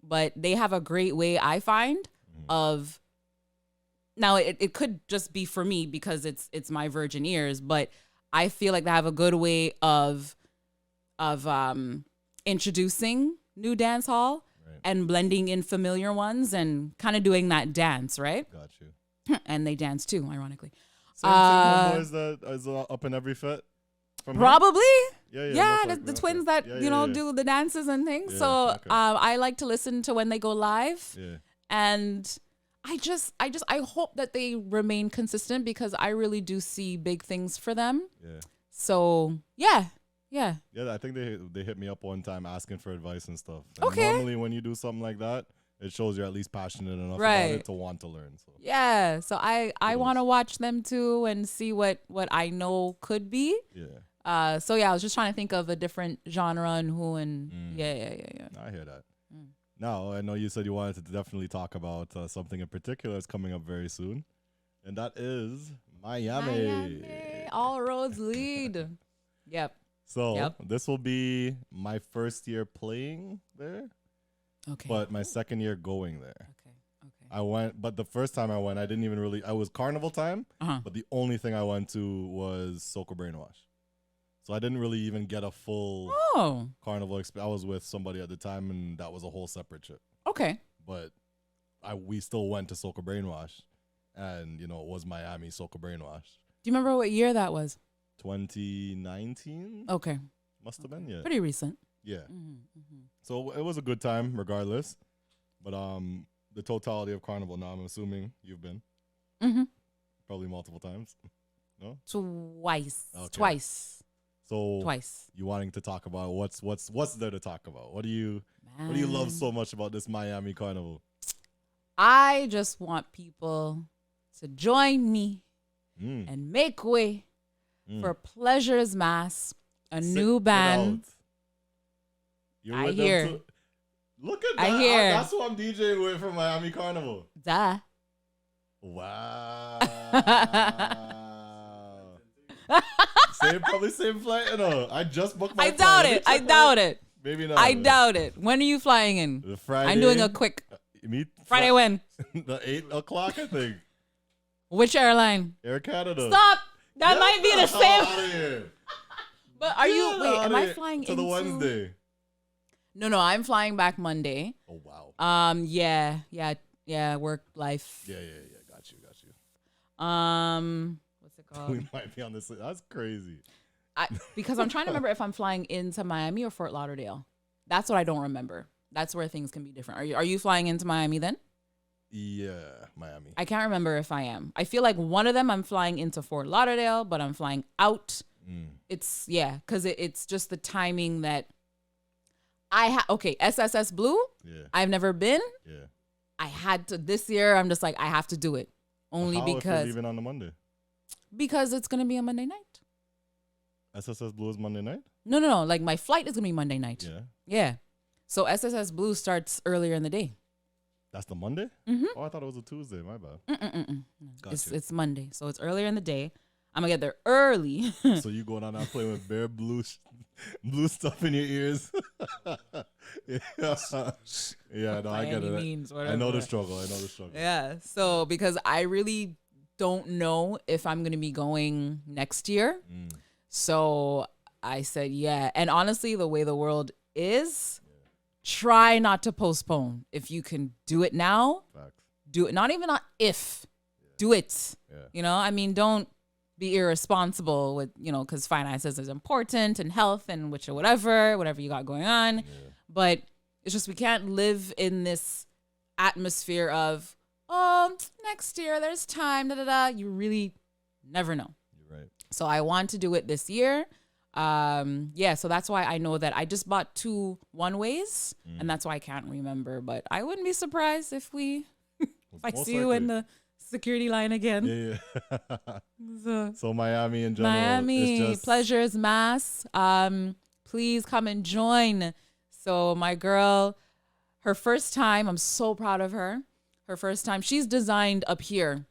But they have a great way, I find, of, now it could just be for me because it's my virgin ears, but I feel like they have a good way of of introducing new dance hall and blending in familiar ones and kind of doing that dance, right? Got you. And they dance too, ironically. Same homeboys that is up in every fit. From Probably. here? Yeah, most likely, the okay. twins that, Yeah. do the dances and things. Yeah, so okay. I like to listen to when they go live. Yeah. And I hope that they remain consistent because I really do see big things for them. Yeah. So, yeah. Yeah, I think they hit me up one time asking for advice and stuff. And Okay. Normally when you do something like that, it shows you're at least passionate enough Right. about it to want to learn. So Yeah. So I want to watch them too and see what I know could be. yeah. So yeah, I was just trying to think of a different genre and who and yeah. I hear that. Now, I know you said you wanted to definitely talk about something in particular that's coming up very soon, and that is Miami. All roads lead. Yep. So this will be my first year playing there, Okay. but my second year going there. Okay. I went, but the first time I went, I didn't even really, I was Carnival time, but the only thing I went to was Soca Brainwash. So I didn't really even get a full Carnival experience. I was with somebody at the time, and that was a whole separate trip. Okay. But we still went to Soca Brainwash, and, it was Miami Soca Brainwash. Do you remember what year that was? 2019? Okay. Must have been, yeah. Pretty recent. Yeah. So it was a good time, regardless. But the totality of Carnival, now I'm assuming you've been. Probably multiple times. No? Twice. Okay. Twice. So Twice. you wanting to talk about what's there to talk about? What do you love so much about this Miami Carnival? I just want people to join me and make way for Pleasure's Mass, a new band. You're I with them hear. too? Look at that. I hear. That's what I'm DJing with for Miami Carnival. Duh. Wow. Probably same flight. I just booked my I flight. doubt Let me it. I check doubt my- it. Maybe not. I doubt it. When are you flying in? The Friday. I'm doing a quick Friday when? The 8 o'clock, I think. Which airline? Air Canada. Stop. That Get might be the hell same. outta here. But are you? Get Wait, am outta I here. flying to into the Wednesday? No, I'm flying back Monday. Oh wow. Yeah. Work life. Yeah. Got you. What's it called? We might be on this. That's crazy. Because I'm trying to remember if I'm flying into Miami or Fort Lauderdale. That's what I don't remember. That's where things can be different. Are you flying into Miami then? Yeah, Miami. I can't remember if I am. I feel like one of them I'm flying into Fort Lauderdale, but I'm flying out. It's because it's just the timing that okay, SSS Blue. Yeah. I've never been. Yeah. I had to this year. I'm just like I have to do it only How if because you're leaving on the Monday. Because it's gonna be a Monday night. SSS Blue is Monday night? No. Like my flight is gonna be Monday night. Yeah. Yeah. So SSS Blue starts earlier in the day. That's the Monday? Oh, I thought it was a Tuesday. My bad. It's Monday, so it's earlier in the day. I'm gonna get there early. So you going on that plane with bare blue stuff in your ears? Yeah, no, I get it. I know the struggle. Yeah. So because I really don't know if I'm gonna be going next year. So I said, yeah. And honestly, the way the world is, try not to postpone. If you can do it now, do it. Not even if, do it. Yeah. I mean, don't be irresponsible with, because finances is important and health and whatever you got going on. Yeah. But it's just we can't live in this atmosphere of, next year, there's time, You really never know. You're right. So I want to do it this year. So that's why I know that I just bought 2 one-ways, and that's why I can't remember. But I wouldn't be surprised if I see you in the security line again. Yeah. So Miami in general. Miami, Pleasure's Mass. Please come and join. So my girl, her first time, I'm so proud of her. Her first time, she's designed up here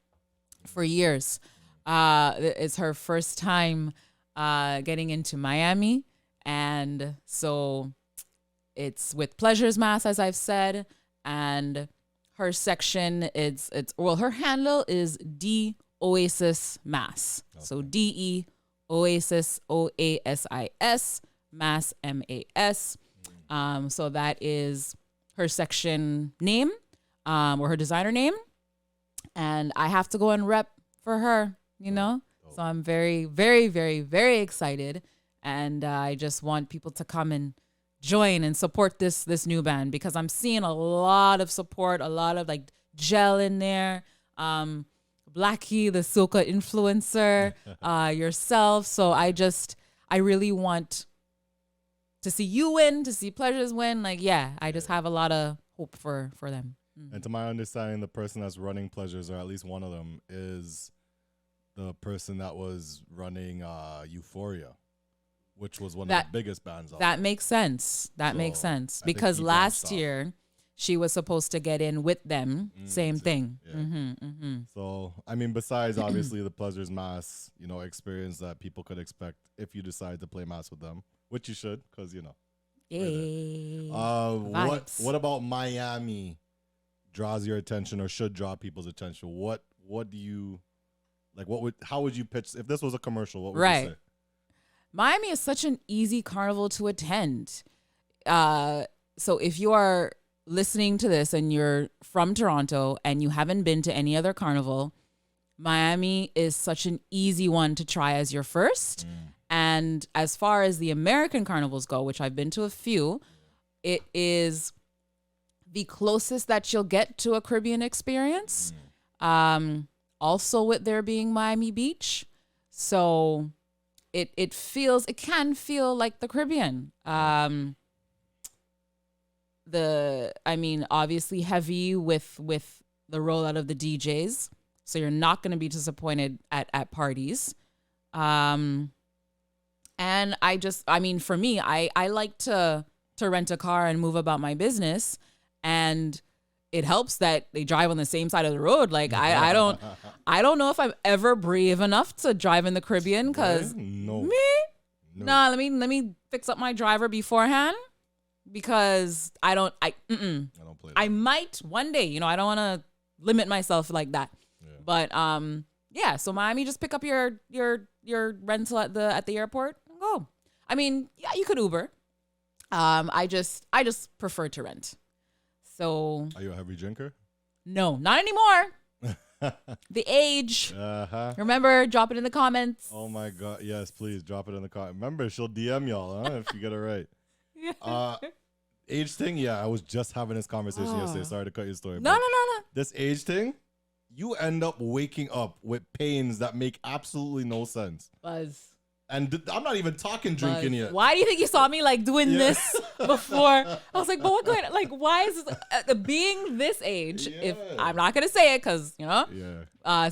for years. It's her first time getting into Miami, and so it's with Pleasure's Mass, as I've said, and her section her handle is D Oasis Mass. Okay. So DE Oasis OASIS Mass, MAS. So that is her section name, or her designer name. And I have to go and rep for her, you know? So I'm very, very, very, very excited. And I just want people to come and join and support this new band, because I'm seeing a lot of support, a lot of like gel in there. Blackie, the soca influencer, yourself. So I really want to see you win, to see Pleasures win. Like, yeah, I just have a lot of hope for them. And to my understanding, the person that's running Pleasures, or at least one of them, is the person that was running Euphoria, which was one of the biggest bands out That there. makes sense. That makes sense. Because last year, she was supposed to get in with them. Same thing. Yeah. So, I mean, besides obviously the Pleasures Mass, experience that people could expect if you decide to play Mass with them, which you should, because, Yay. What about Miami draws your attention or should draw people's attention? What do you like? How would you pitch if this was a commercial? What would you say? Miami is such an easy carnival to attend. So if you are listening to this and you're from Toronto and you haven't been to any other carnival, Miami is such an easy one to try as your first. And as far as the American carnivals go, which I've been to a few, it is the closest that you'll get to a Caribbean experience. Also with there being Miami Beach. So it can feel like the Caribbean. Obviously heavy with the rollout of the DJs. So you're not going to be disappointed at parties. And for me, I like to rent a car and move about my business. And it helps that they drive on the same side of the road. Like I don't know if I'm ever brave enough to drive in the Caribbean, because No. let me fix up my driver beforehand, because I don't play that. I might one day, I don't want to limit myself like that. Yeah. But so Miami, just pick up your rental at the airport and go. I mean, yeah, you could Uber. I just prefer to rent. So, are you a heavy drinker? No, not anymore. The age. Remember, drop it in the comments. Oh my God. Yes, please drop it in the comments. Remember, she'll DM y'all, if you get it right. Age thing. Yeah, I was just having this conversation yesterday. Sorry to cut your story. No. This age thing, you end up waking up with pains that make absolutely no sense. Buzz. And I'm not even talking drinking yet. Why do you think you saw me like doing this before? I was like, but what going on? Like, why is this, being this age, if I'm not going to say it because,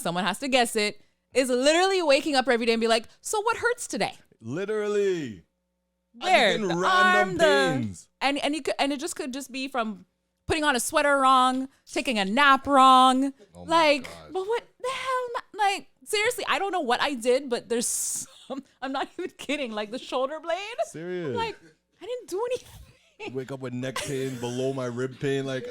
someone has to guess it, is literally waking up every day and be like, so what hurts today? Literally. Where? The random pains. And it just could just be from putting on a sweater wrong, taking a nap wrong. Oh but what the hell? Like, seriously, I don't know what I did, but there's I'm not even kidding. Like the shoulder blade. Serious. I'm like, I didn't do anything. Wake up with neck pain, below my rib pain. Like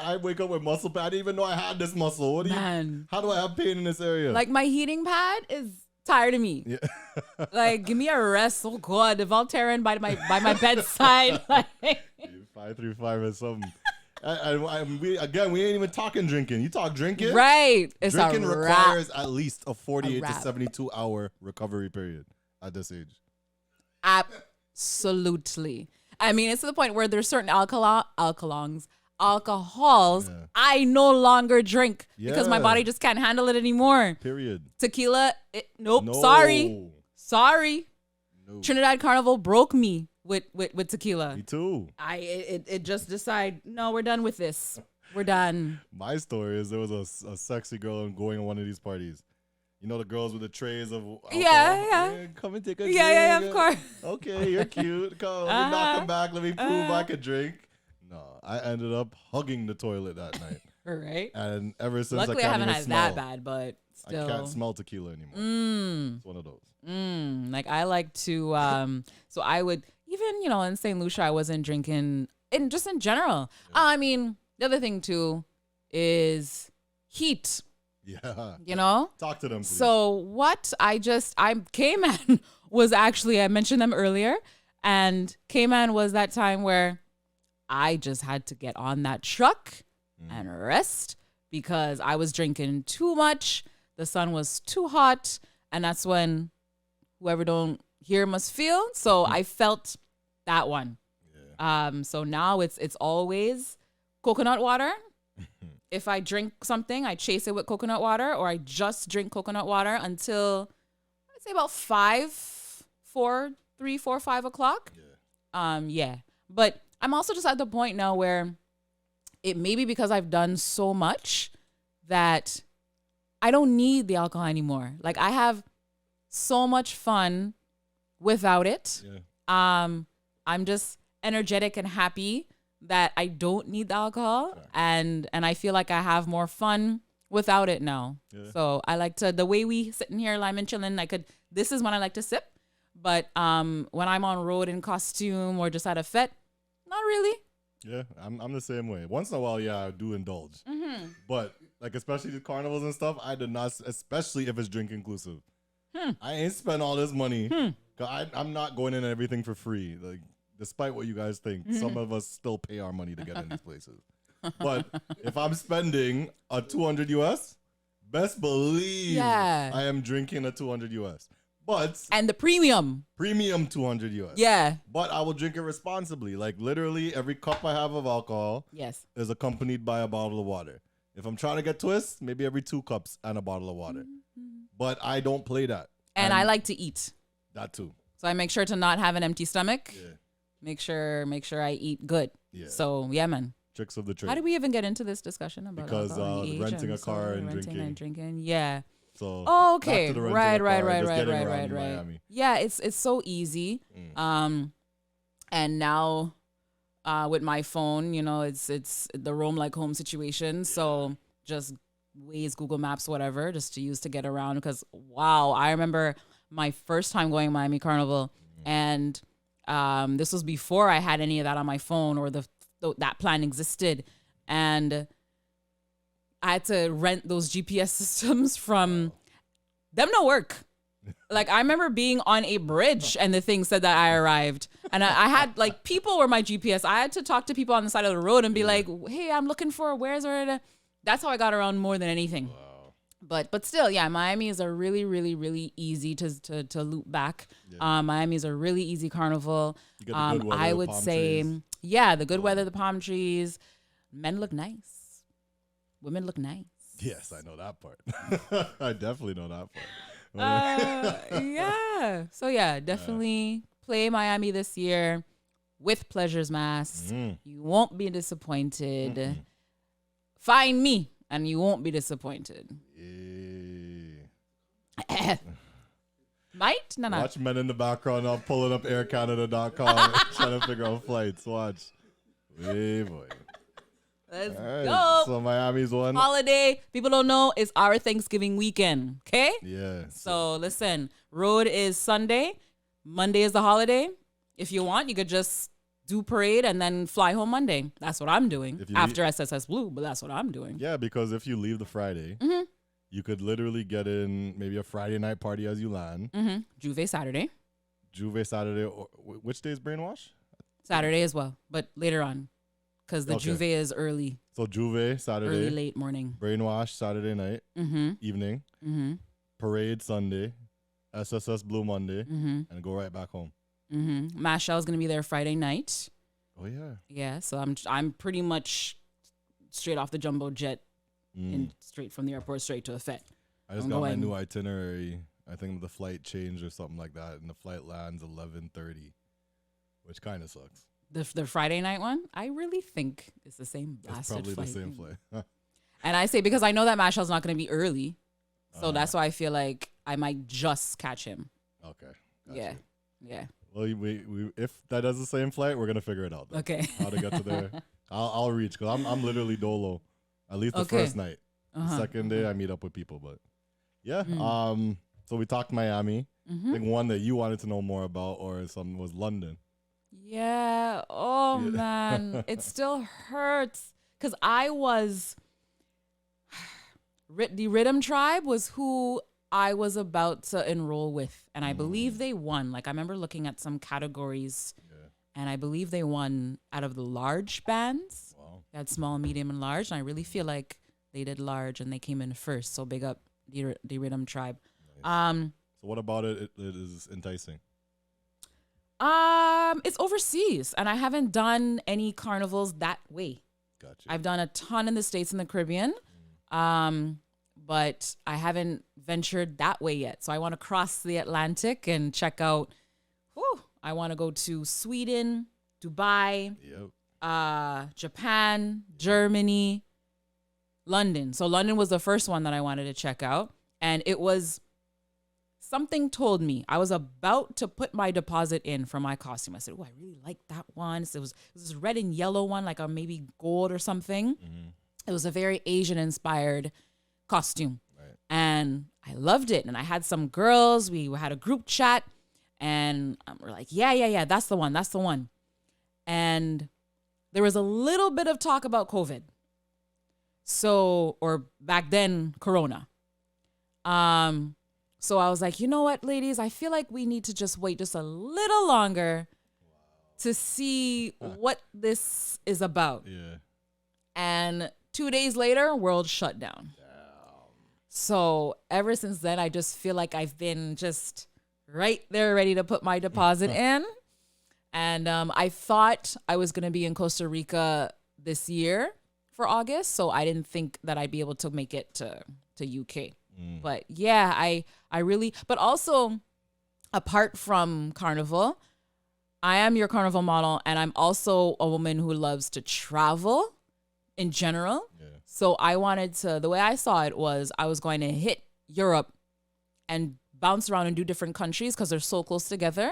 I wake up with muscle pain. I didn't even know I had this muscle. How do I have pain in this area? Like my heating pad is tired of me. Yeah. Like, give me a rest. Oh God, the Voltaren by my bedside. Like 535 or something. We ain't even talking drinking. You talk drinking, right? It's drinking requires at least a 48 to 72 hour recovery period at this age. Absolutely. I mean, it's to the point where there's certain alcohols I no longer drink because my body just can't handle it anymore. Period. Tequila, nope. No. Sorry. No. Trinidad Carnival broke me with tequila. Me too. It just decide, no, we're done with this. We're done. My story is there was a sexy girl going to one of these parties. You know the girls with the trays of alcohol? Yeah. Come and take a drink. Yeah, of course. Okay, you're cute. Come, let me knock him back. Let me prove I could drink. No, I ended up hugging the toilet that night. Right. And ever since luckily I haven't even had smell, that bad, but still. I can't smell tequila anymore. It's one of those. Like I like to, so I would, even, in St. Lucia, I wasn't drinking, just in general. Yeah. I mean, the other thing too is heat. Yeah. You know? Talk to them, please. So what I came and was actually, I mentioned them earlier, and Cayman was that time where I just had to get on that truck and rest because I was drinking too much. The sun was too hot, and that's when whoever don't hear must feel. So I felt that one. So now it's always coconut water. If I drink something, I chase it with coconut water, or I just drink coconut water until I'd say about 3, 4, 5 o'clock. Yeah. But I'm also just at the point now where it may be because I've done so much that I don't need the alcohol anymore. Like I have so much fun without it. I'm just energetic and happy that I don't need the alcohol, and I feel like I have more fun without it now. So I like to, the way we sitting here lime and chilling, this is when I like to sip. But when I'm on road in costume or just at a fete, not really. Yeah, I'm the same way. Once in a while, yeah, I do indulge. But like especially the carnivals and stuff, I did not, especially if it's drink inclusive. I ain't spend all this money. 'Cause I'm not going in everything for free. Like despite what you guys think, some of us still pay our money to get in these places. But if I'm spending a 200 US, best believe I am drinking a 200 US. And the premium 200 US. Yeah. But I will drink it responsibly. Like literally every cup I have of alcohol is accompanied by a bottle of water. If I'm trying to get twists, maybe every 2 cups and a bottle of water. But I don't play that. And I like to eat. That too. So I make sure to not have an empty stomach. Make sure I eat good. So yeah, man. Tricks of the trade. How did we even get into this discussion about because alcohol and renting a car and renting drinking. and yeah. So okay, back to the renting right. a car, just getting around Miami. Yeah, it's so easy. And now with my phone, you know, it's the roam like home situation. So just Waze, Google Maps, whatever, just to use to get around. Because wow, I remember my first time going Miami Carnival, and this was before I had any of that on my phone or that plan existed, and I had to rent those GPS systems from them. No work. Like I remember being on a bridge and the thing said that I arrived, and I had like people were my GPS. I had to talk to people on the side of the road and be like, "Hey, I'm looking for where's where." That's how I got around more than anything. Wow. But still, yeah, Miami is a really, really, really easy to loop back. Miami is a really easy carnival. You get the good weather, I would say, trees. The good weather, the palm trees. Men look nice. Women look nice. Yes, I know that part. I definitely know that part. Yeah. So yeah, definitely play Miami this year with Pleasures Mass. You won't be disappointed. Find me and you won't be disappointed. Might? No. Watch men in the background now pulling up aircanada.com trying to figure out flights. Watch. Hey, boy. Let's right, go. So Miami's one. Holiday. People don't know it's our Thanksgiving weekend. Okay? Yeah. So listen, road is Sunday. Monday is the holiday. If you want, you could just do parade and then fly home Monday. That's what I'm doing after SSS Blue, but that's what I'm doing. Yeah, because if you leave the Friday, you could literally get in maybe a Friday night party as you land. Juve Saturday. Or, which day is Brainwash? Saturday as well, but later on. Because the Juve is early. So Juve Saturday. Early, late morning. Brainwash Saturday night. Evening. Parade Sunday. SSS Blue Monday. And go right back home. Mashal's going to be there Friday night. Oh, yeah. Yeah, so I'm pretty much straight off the jumbo jet and straight from the airport straight to a fete. I just got my new itinerary. I think the flight changed or something like that, and the flight lands 11:30, which kind of sucks. The Friday night one, I really think it's the same blasted It's probably flight. the same flight. And I say because I know that Mashal's not going to be early, so that's why I feel like I might just catch him. Okay. Gotcha. Yeah. Well, we if that does the same flight, we're gonna figure it out. Though. Okay. How to get to there? I'll reach because I'm literally dolo. At least the first night. The second day I meet up with people, but yeah. So we talked Miami. I think one that you wanted to know more about or something was London. Yeah. Oh man, it still hurts because I was the Rhythm Tribe was who I was about to enroll with, and I believe they won. Like I remember looking at some categories, and I believe they won out of the large bands. Wow. They had small, medium, and large, and I really feel like they did large, and they came in first. So big up the Rhythm Tribe. Nice. So what about it? It is enticing. It's overseas, and I haven't done any carnivals that way. Gotcha. I've done a ton in the States and the Caribbean, but I haven't ventured that way yet. So I want to cross the Atlantic and check out. I want to go to Sweden, Dubai, Japan, Germany, London. So London was the first one that I wanted to check out, and it was. Something told me I was about to put my deposit in for my costume. I said, "Oh, I really like that one." So it was this red and yellow one, like a maybe gold or something. It was a very Asian inspired costume, and I loved it. And I had some girls. We had a group chat, and we're like, "Yeah, that's the one. That's the one." And there was a little bit of talk about COVID, or back then, Corona. So I was like, you know what, ladies? I feel like we need to just wait just a little longer to see what this is about. Yeah. And 2 days later, world shut down. So ever since then, I just feel like I've been just right there ready to put my deposit in. And I thought I was going to be in Costa Rica this year for August. So I didn't think that I'd be able to make it to UK. But yeah, I really, but also apart from Carnival, I am your Carnival model, and I'm also a woman who loves to travel in general. Yeah. So I wanted to, the way I saw it was I was going to hit Europe and bounce around and do different countries because they're so close together.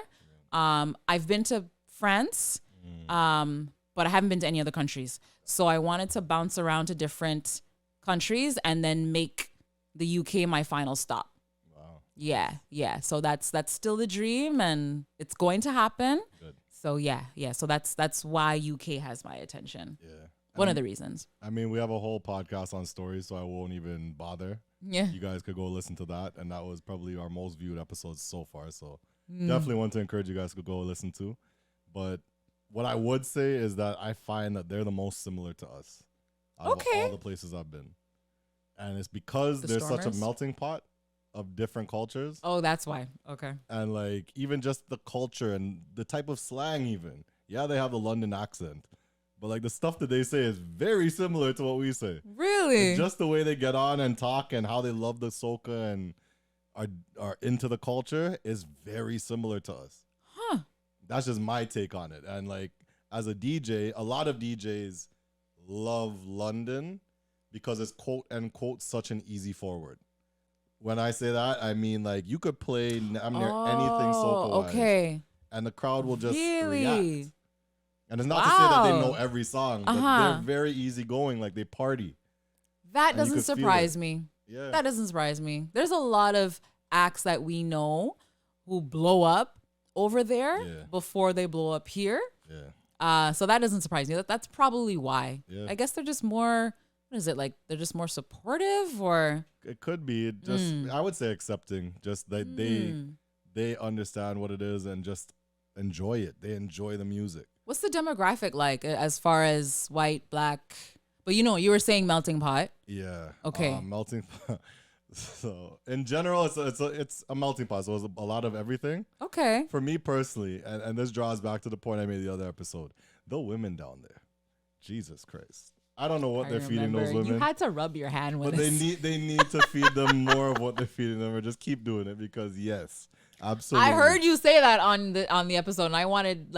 I've been to France, but I haven't been to any other countries. So I wanted to bounce around to different countries and then make the UK my final stop. Wow. Yeah. So that's still the dream, and it's going to happen. Good. So yeah. So that's why UK has my attention. Yeah. One of the reasons. I mean, we have a whole podcast on stories, so I won't even bother. Yeah. You guys could go listen to that, and that was probably our most viewed episodes so far. So definitely want to encourage you guys to go listen to. But what I would say is that I find that they're the most similar to us out of all the places I've been. And it's because there's such a melting pot of different cultures. Oh, that's why. Okay. And like even just the culture and the type of slang even. Yeah, they have the London accent. But like the stuff that they say is very similar to what we say. Really? It's just the way they get on and talk and how they love the soca and are into the culture is very similar to us. Huh. That's just my take on it. And like as a DJ, a lot of DJs love London because it's quote unquote such an easy forward. When I say that, I mean like you could play anything soca-wise, okay, and the crowd will just really react. And it's not to say that they know every song, but they're very easygoing, like they party. That doesn't surprise me. Yeah, that doesn't surprise me. There's a lot of acts that we know who blow up over there before they blow up here. Yeah. So that doesn't surprise me. That's probably why. Yeah. I guess they're just more. What is it like? They're just more supportive, or it could be. It just I would say accepting. Just that they understand what it is and just enjoy it. They enjoy the music. What's the demographic like as far as white, black? But you were saying melting pot. Yeah. Okay. Melting pot. So in general, it's a melting pot. So it's a lot of everything. Okay. For me personally, and this draws back to the point I made the other episode. The women down there, Jesus Christ. I don't know what they're feeding those women. You had to rub your hand with it. But they need to feed them more of what they're feeding them, or just keep doing it because yes, absolutely. I heard you say that on the episode, and I wanted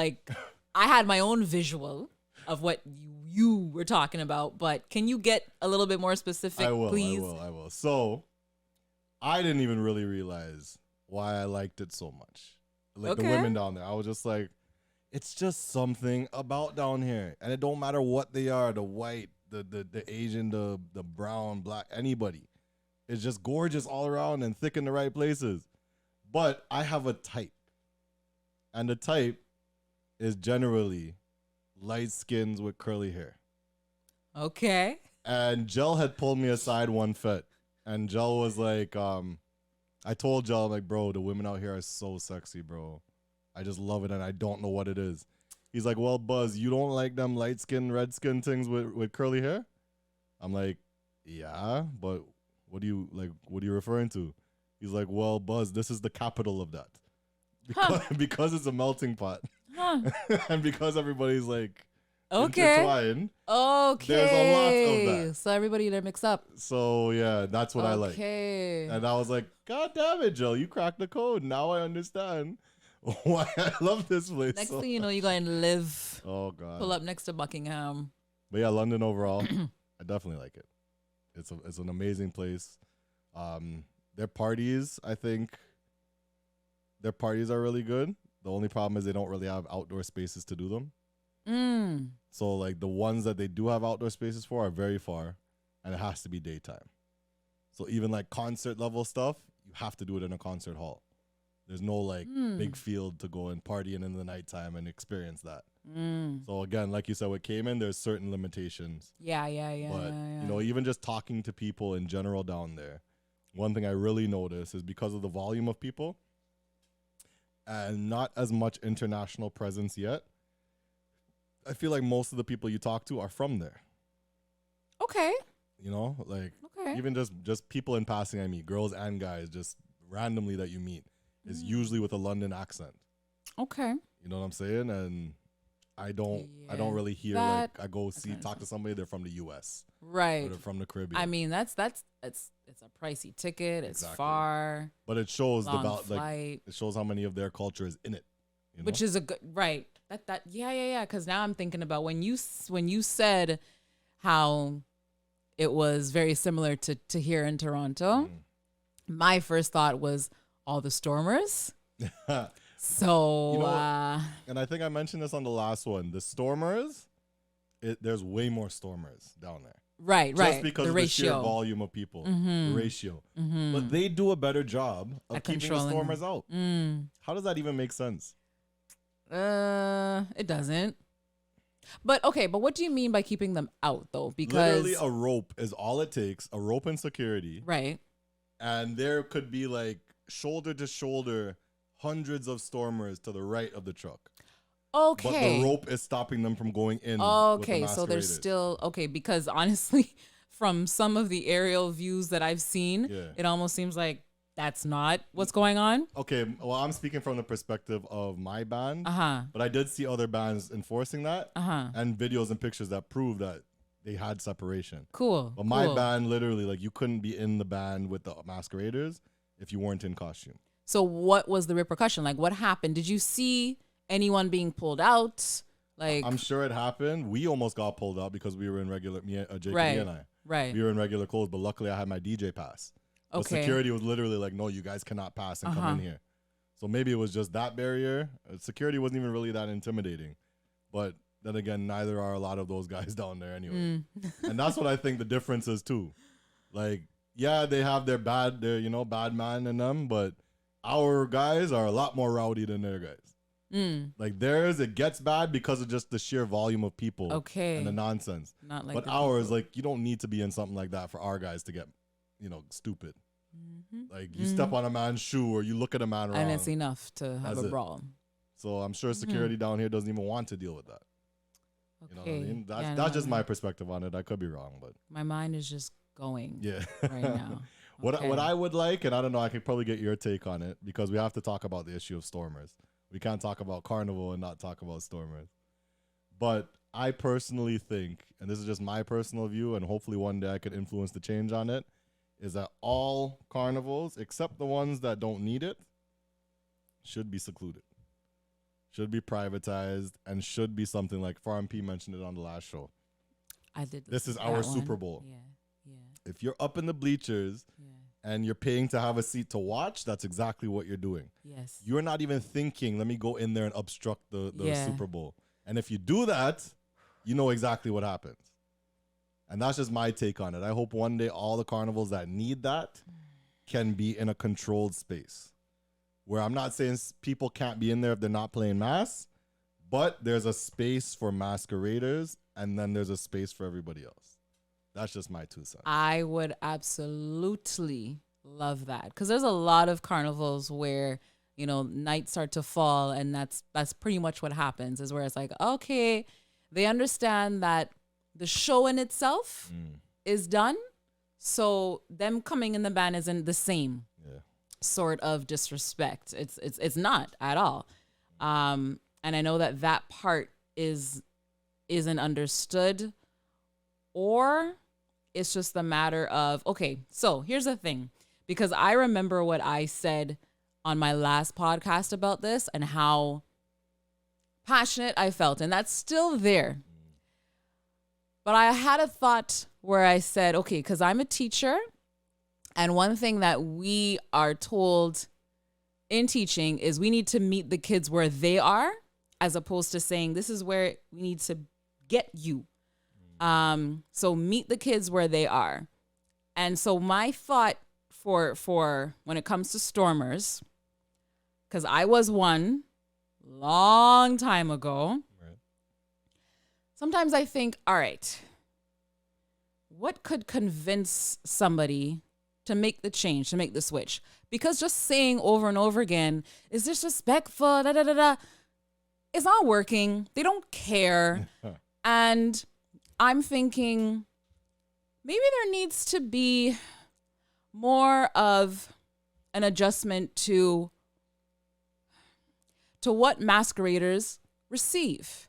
I had my own visual of what you were talking about. But can you get a little bit more specific, please? I will. So I didn't even really realize why I liked it so much. Like the women down there, I was just like, it's just something about down here, and it don't matter what they are, the white, the Asian, the brown, black, anybody. It's just gorgeous all around and thick in the right places. But I have a type, and the type is generally light skins with curly hair. Okay. And Jel had pulled me aside one fit, and Jel was like, I told y'all, like, bro, the women out here are so sexy, bro. I just love it, and I don't know what it is. He's like, well, Buzz, you don't like them light skin, red skin things with curly hair? I'm like, yeah, but what are you referring to? He's like, well, Buzz, this is the capital of that. Because it's a melting pot. And because everybody's like intertwined. Okay. There's a lot of that. So everybody there mix up. So yeah, that's what I like. Okay. And I was like, God damn it, Joe, you cracked the code. Now I understand why I love this place. Next so thing you know, you're going to live. Oh God. Pull up next to Buckingham. But yeah, London overall, I definitely like it. It's an amazing place. Their parties, I think, their parties are really good. The only problem is they don't really have outdoor spaces to do them. So like the ones that they do have outdoor spaces for are very far, and it has to be daytime. So even like concert level stuff, you have to do it in a concert hall. There's no like big field to go and party in the nighttime and experience that. So again, like you said, with Cayman, there's certain limitations. Yeah. But you know, even just talking to people in general down there, one thing I really notice is because of the volume of people and not as much international presence yet, I feel like most of the people you talk to are from there. Okay. You know, like even just people in passing I meet, girls and guys, just randomly that you meet, is usually with a London accent. Okay. You know what I'm saying? And I don't really hear that, like I go talk to somebody, they're from the US. Right. Or they're from the Caribbean. I mean, it's a pricey ticket. It's far. But it shows flight. Like it shows how many of their culture is in it. You know? Which is a good right. Yeah. Because now I'm thinking about when you said how it was very similar to here in Toronto. My first thought was all the Stormers. So, you know, and I think I mentioned this on the last one. The Stormers, there's way more Stormers down there. Right. Just because of the sheer volume of people, the ratio. But they do a better job of keeping the Stormers out. How does that even make sense? It doesn't. But what do you mean by keeping them out though? Because literally a rope is all it takes, a rope and security. Right. And there could be like shoulder to shoulder hundreds of Stormers to the right of the truck. Okay. But the rope is stopping them from going in. Okay, so there's still because honestly, from some of the aerial views that I've seen, it almost seems like that's not what's going on. Okay, well, I'm speaking from the perspective of my band, but I did see other bands enforcing that, and videos and pictures that prove that they had separation. Cool. But my band, literally, like, you couldn't be in the band with the masqueraders if you weren't in costume. So what was the repercussion? Like, what happened? Did you see anyone being pulled out? Like, I'm sure it happened. We almost got pulled out because we were in regular, Jake and I. Right. We were in regular clothes, but luckily I had my DJ pass. But security was literally like, no, you guys cannot pass and come in here. So maybe it was just that barrier. Security wasn't even really that intimidating. But then again, neither are a lot of those guys down there anyway. And that's what I think the difference is too. Like, yeah, they have their bad man in them, but our guys are a lot more rowdy than their guys. Like theirs, it gets bad because of just the sheer volume of people and the nonsense. Not like but ours, like, you don't need to be in something like that for our guys to get, stupid. Like you step on a man's shoe or you look at a man wrong. And it's enough to have a brawl. So I'm sure security down here doesn't even want to deal with that. You know what I mean? That's just my perspective on it. I could be wrong, but my mind is just going right now. What I would like, and I don't know, I could probably get your take on it because we have to talk about the issue of Stormers. We can't talk about Carnival and not talk about Stormers. But I personally think, and this is just my personal view, and hopefully one day I could influence the change on it, is that all carnivals, except the ones that don't need it, should be secluded, should be privatized, and should be something like Farm P mentioned it on the last show. I did. This is our Super Bowl. Yeah. If you're up in the bleachers and you're paying to have a seat to watch, that's exactly what you're doing. Yes. You're not even thinking, let me go in there and obstruct the Super Bowl. And if you do that, you know exactly what happens. And that's just my take on it. I hope one day all the carnivals that need that can be in a controlled space where I'm not saying people can't be in there if they're not playing mass, but there's a space for masqueraders and then there's a space for everybody else. That's just my 2 cents. I would absolutely love that. Because there's a lot of carnivals where, you know, nights start to fall, and that's pretty much what happens, is where it's like, okay, they understand that the show in itself is done. So them coming in the band isn't the same sort of disrespect. It's not at all. And I know that part isn't understood, or it's just a matter of, okay, so here's the thing, because I remember what I said on my last podcast about this and how passionate I felt, and that's still there. But I had a thought where I said, okay, because I'm a teacher, and one thing that we are told in teaching is we need to meet the kids where they are, as opposed to saying this is where we need to get you. So meet the kids where they are. And so my thought for when it comes to stormers, because I was one long time ago. Right. Sometimes I think, all right, what could convince somebody to make the change, to make the switch? Because just saying over and over again is disrespectful, da da da da. It's not working. They don't care. And I'm thinking maybe there needs to be more of an adjustment to what masqueraders receive.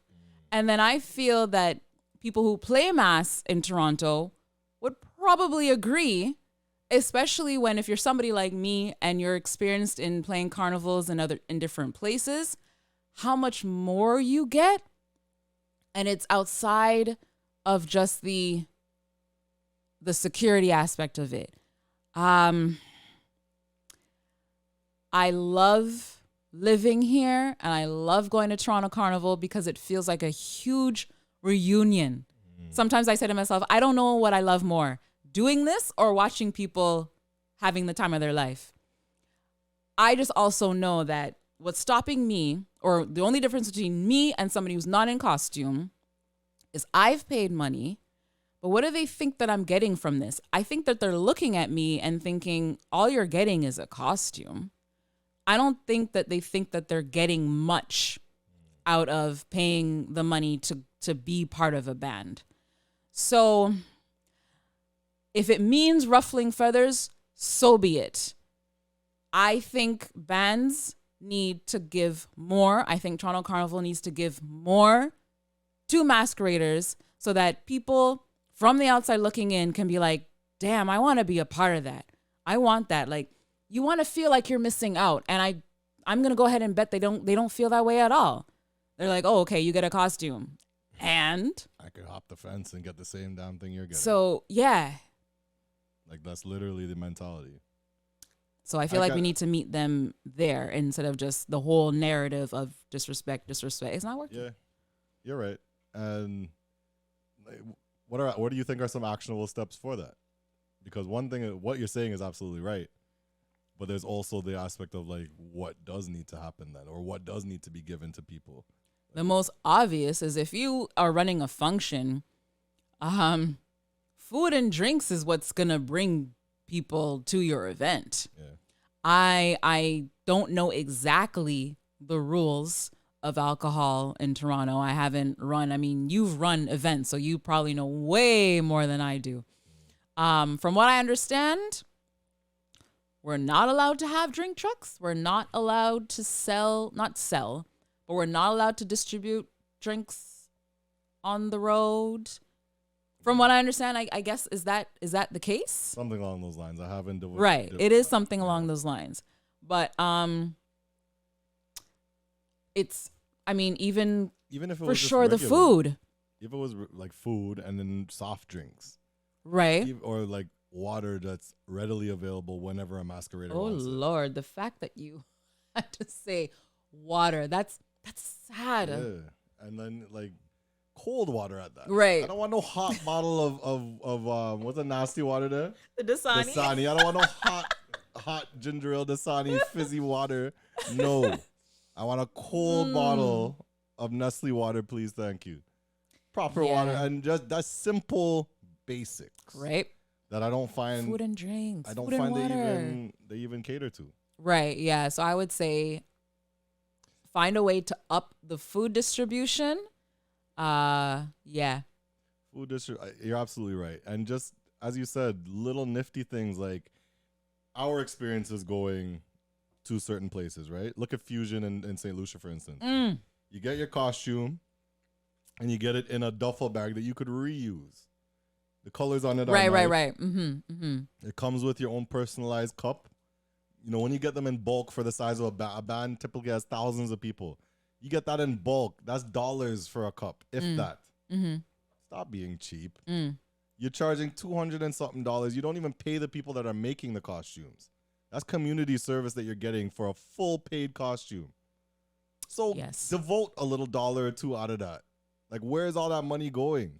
And then I feel that people who play mass in Toronto would probably agree, especially when, if you're somebody like me and you're experienced in playing carnivals in different places, how much more you get. And it's outside of just the security aspect of it. I love living here, and I love going to Toronto Carnival because it feels like a huge reunion. Sometimes I say to myself, I don't know what I love more, doing this or watching people having the time of their life. I just also know that what's stopping me, or the only difference between me and somebody who's not in costume, is I've paid money, but what do they think that I'm getting from this? I think that they're looking at me and thinking, all you're getting is a costume. I don't think that they think that they're getting much out of paying the money to be part of a band. So if it means ruffling feathers, so be it. I think bands need to give more. I think Toronto Carnival needs to give more to masqueraders so that people from the outside looking in can be like, damn, I want to be a part of that. I want that. Like, you want to feel like you're missing out. And I'm going to go ahead and bet they don't feel that way at all. They're like, oh, okay, you get a costume. And I could hop the fence and get the same damn thing you're getting. So, yeah. Like, that's literally the mentality. So I feel like we need to meet them there instead of just the whole narrative of disrespect. It's not working. Yeah, you're right. And what do you think are some actionable steps for that? Because one thing, what you're saying is absolutely right. But there's also the aspect of, like, what does need to happen then, or what does need to be given to people. The most obvious is if you are running a function, food and drinks is what's going to bring people to your event. Yeah. I don't know exactly the rules of alcohol in Toronto. I haven't run. I mean, you've run events, so you probably know way more than I do. From what I understand, we're not allowed to have drink trucks. We're not allowed to not sell, but we're not allowed to distribute drinks on the road. From what I understand, I guess, is that the case? Something along those lines. I haven't. Right. It is something along those lines. But it's, I mean, even if it for was sure the food. If it was like food and then soft drinks. Right. Or like water that's readily available whenever a masquerader wants it. Oh, Lord. The fact that you had to say water, that's sad. Yeah. And then, like, cold water at that. Right. I don't want no hot bottle of what's the nasty water there? The Dasani. Dasani. I don't want no hot ginger ale Dasani fizzy water. No. I want a cold bottle of Nestle water, please. Thank you. Proper water, and just that's simple basics. Right. that I don't find food and drinks. I don't food find and water. they even cater to. Right. Yeah. So I would say find a way to up the food distribution. Yeah. You're absolutely right. And just as you said, little nifty things like our experiences going to certain places, right? Look at Fusion in St. Lucia, for instance. You get your costume and you get it in a duffel bag that you could reuse. The colors on it are nice. Right. It comes with your own personalized cup. You know, when you get them in bulk for the size of a band typically has thousands of people. You get that in bulk. That's dollars for a cup, if that. Stop being cheap. You're charging $200 and something. You don't even pay the people that are making the costumes. That's community service that you're getting for a full paid costume. So devote a little dollar or two out of that. Like, where's all that money going?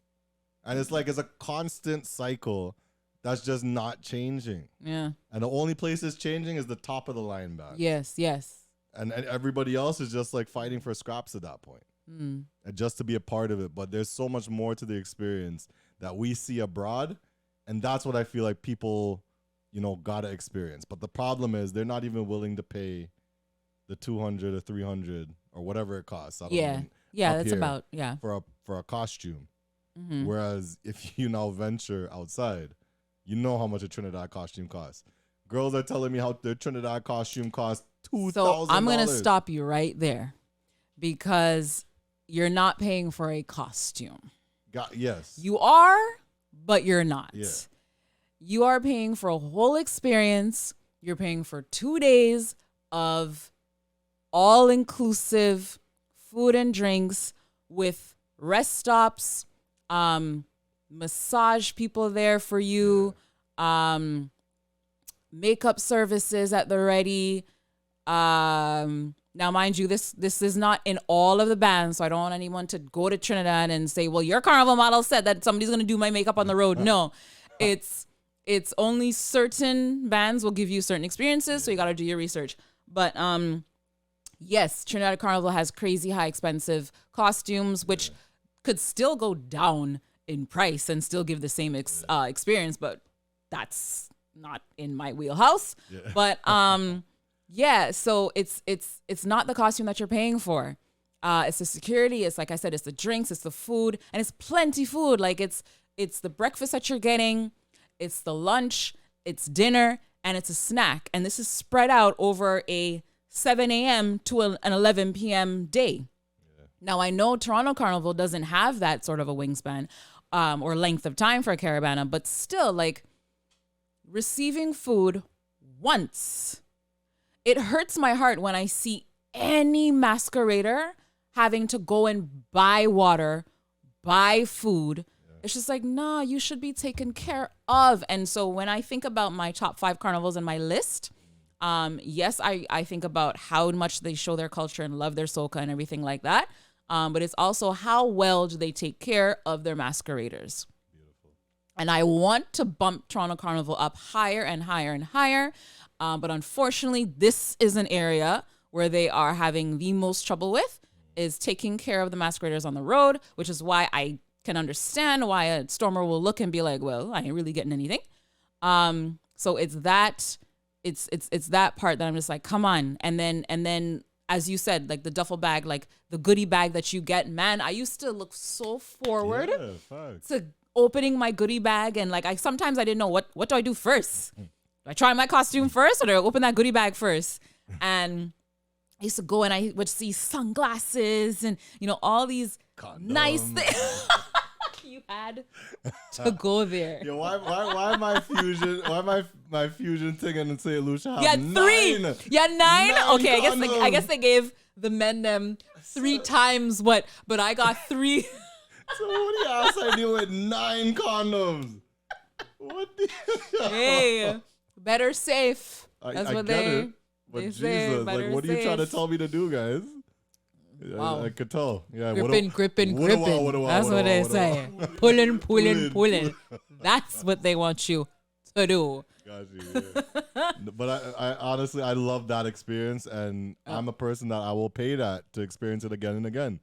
And it's like, it's a constant cycle that's just not changing. Yeah. And the only place it's changing is the top of the line bag. Yes. And everybody else is just like fighting for scraps at that point. And just to be a part of it. But there's so much more to the experience that we see abroad. And that's what I feel like people, you know, gotta experience. But the problem is they're not even willing to pay the $200 or $300 or whatever it costs. That's about for a costume. Whereas if you now venture outside, you know how much a Trinidad costume costs. Girls are telling me how their Trinidad costume costs $2,000. So I'm gonna stop you right there because you're not paying for a costume. Yes. You are, but you're not. Yeah. You are paying for a whole experience. You're paying for 2 days of all-inclusive food and drinks with rest stops, massage people there for you, makeup services at the ready. Now, mind you, this is not in all of the bands, so I don't want anyone to go to Trinidad and say, well, your Carnival model said that somebody's going to do my makeup on the road. No, it's only certain bands will give you certain experiences, so you got to do your research. But yes, Trinidad Carnival has crazy high expensive costumes, which could still go down in price and still give the same experience, but that's not in my wheelhouse. But so it's not the costume that you're paying for. It's the security. It's like I said, it's the drinks, it's the food, and it's plenty food. Like it's the breakfast that you're getting, it's the lunch, it's dinner, and it's a snack. And this is spread out over a 7 a.m. to an 11 p.m. day. Now, I know Toronto Carnival doesn't have that sort of a wingspan or length of time for a caravana, but still, like, receiving food once, it hurts my heart when I see any masquerader having to go and buy water, buy food. It's just like, nah, you should be taken care of. And so when I think about my top 5 carnivals in my list, yes, I think about how much they show their culture and love their soca and everything like that. But it's also how well do they take care of their masqueraders. Beautiful. And I want to bump Toronto Carnival up higher and higher and higher. But unfortunately, this is an area where they are having the most trouble with, is taking care of the masqueraders on the road, which is why I can understand why a stormer will look and be like, well, I ain't really getting anything. So it's that part that I'm just like, come on. And then as you said, like the duffel bag, like the goodie bag that you get, man, I used to look so forward to opening my goodie bag. And like, sometimes I didn't know what do I do first? Do I try my costume first or do I open that goodie bag first? And I used to go and I would see sunglasses and, you know, all these nice things. You had to go there. Yo, why my fusion? Why my fusion thing in St. Lucia? Yeah, 3. Yeah, 9. Okay, I guess they gave the men them 3 times what, but I got 3. So what do you ask I do with 9 condoms? What the Hey, better safe. That's what they say. Like, what are you trying to tell me to do, guys? Wow. I could tell. Yeah, gripping. That's what they say. Pulling. That's what they want you to do. Got you. Yeah. But I honestly, I love that experience, and I'm a person that I will pay that to experience it again and again.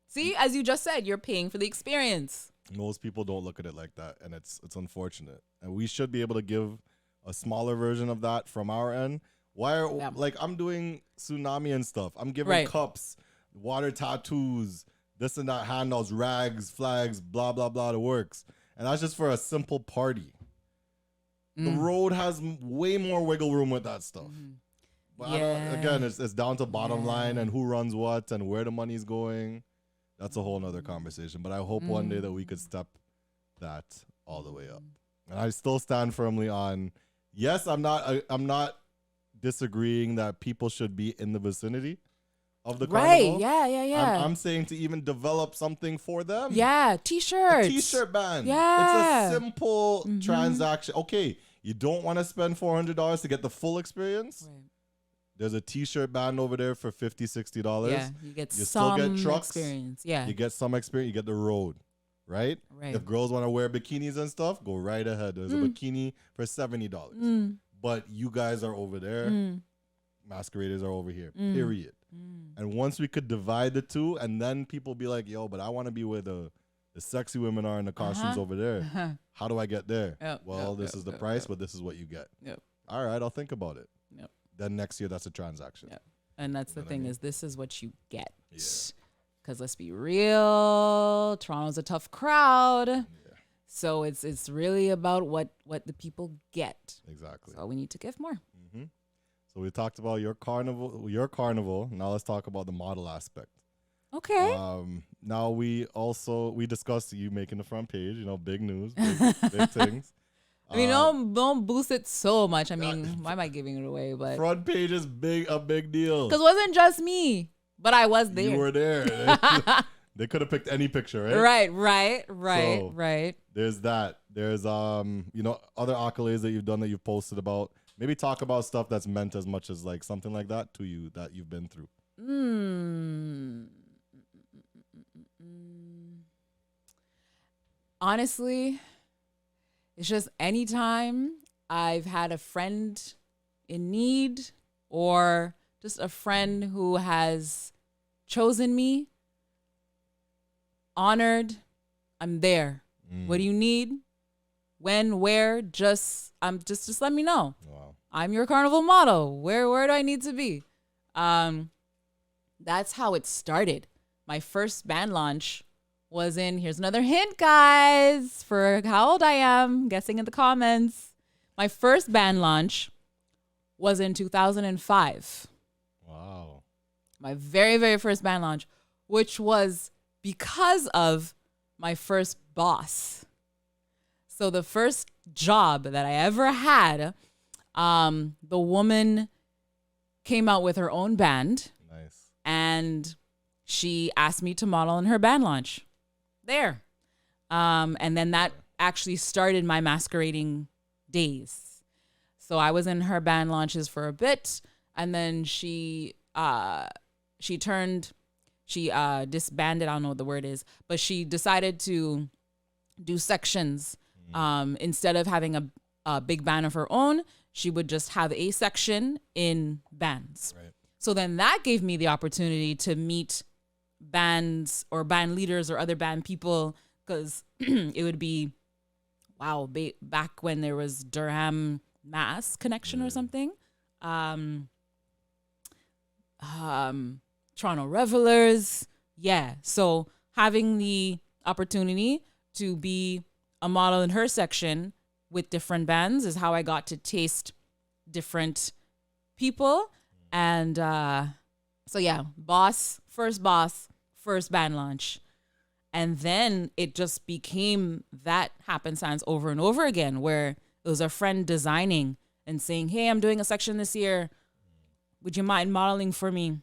See, as you just said, you're paying for the experience. Most people don't look at it like that, and it's unfortunate. And we should be able to give a smaller version of that from our end. Why are like I'm doing tsunami and stuff? I'm giving cups, water tattoos, this and that, handouts, rags, flags, blah blah blah. The works, and that's just for a simple party. The road has way more wiggle room with that stuff. But again, it's down to bottom line and who runs what and where the money's going. That's a whole nother conversation. But I hope one day that we could step that all the way up. And I still stand firmly on, yes, I'm not disagreeing that people should be in the vicinity of the carnival. Yeah. I'm saying to even develop something for them. Yeah, t-shirts. A t-shirt band. Yeah. It's a simple transaction. Okay, you don't want to spend $400 to get the full experience? Right. There's a t-shirt band over there for $50, $60. Yeah, you still get trucks, experience. Yeah. You get some experience, you get the road. Right? If girls want to wear bikinis and stuff, go right ahead. There's a bikini for $70. But you guys are over there. Masqueraders are over here. Period. And once we could divide the two, and then people be like, yo, but I want to be where the sexy women are in the costumes over there. How do I get there? This is the price, but this is what you get. All right, I'll think about it. Then next year, that's a transaction. And that's the thing is, this is what you get. Because let's be real, Toronto's a tough crowd. So it's really about what the people get. Exactly. So we need to give more. So we talked about your carnival. Now let's talk about the model aspect. Okay. Now we discussed you making the front page. Big news, big things. I mean, don't boost it so much. I mean, why am I giving it away? But front page is a big deal. Because it wasn't just me, but I was there. You were there. They could have picked any picture, right? Right. There's that. There's other accolades that you've done that you've posted about. Maybe talk about stuff that's meant as much as like something like that to you that you've been through. Honestly, it's just anytime I've had a friend in need or just a friend who has chosen me, honored, I'm there. What do you need? When, where, just let me know. Wow. I'm your carnival model. Where do I need to be? That's how it started. My first band launch was here's another hint, guys, for how old I am, guessing in the comments. My first band launch was in 2005. Wow. My very, very first band launch, which was because of my first boss. So the first job that I ever had, the woman came out with her own band. Nice. And she asked me to model in her band launch there. And then that actually started my masquerading days. So I was in her band launches for a bit, and then she disbanded, I don't know what the word is, but she decided to do sections. Instead of having a big band of her own, she would just have a section in bands. Right. So then that gave me the opportunity to meet bands or band leaders or other band people, because it would be, back when there was Durham Mass Connection or something. Toronto Revelers. Yeah. So having the opportunity to be a model in her section with different bands is how I got to taste different people. And first band launch. And then it just became that happenstance over and over again, where it was a friend designing and saying, hey, I'm doing a section this year. Would you mind modeling for me?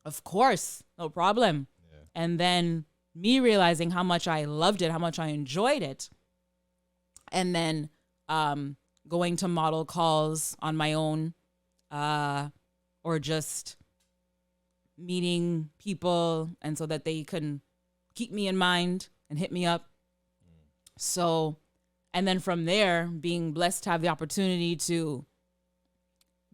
Of course, no problem. Yeah. And then me realizing how much I loved it, how much I enjoyed it. And then going to model calls on my own, or just meeting people, and so that they can keep me in mind and hit me up. So, and then from there, being blessed to have the opportunity to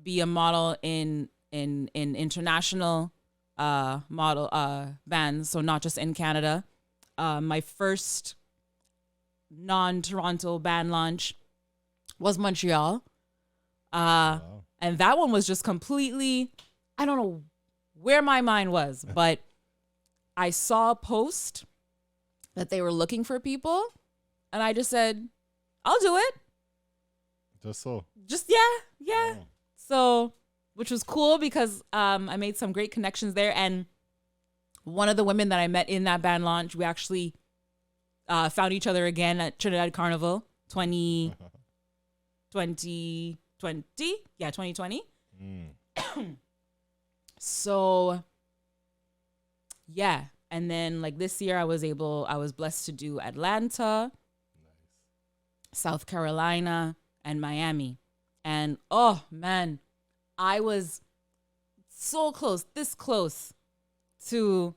be a model in international model bands, so not just in Canada. My first non-Toronto band launch was Montreal. Wow. And that one was just completely, I don't know where my mind was, but I saw a post that they were looking for people, and I just said, I'll do it. Just so. Just, yeah. Oh. So, which was cool because I made some great connections there. And one of the women that I met in that band launch, we actually found each other again at Trinidad Carnival 2020. Yeah, 2020. So, yeah. And then like this year I was blessed to do Atlanta, South Carolina, and Miami. And oh man, I was so close, this close to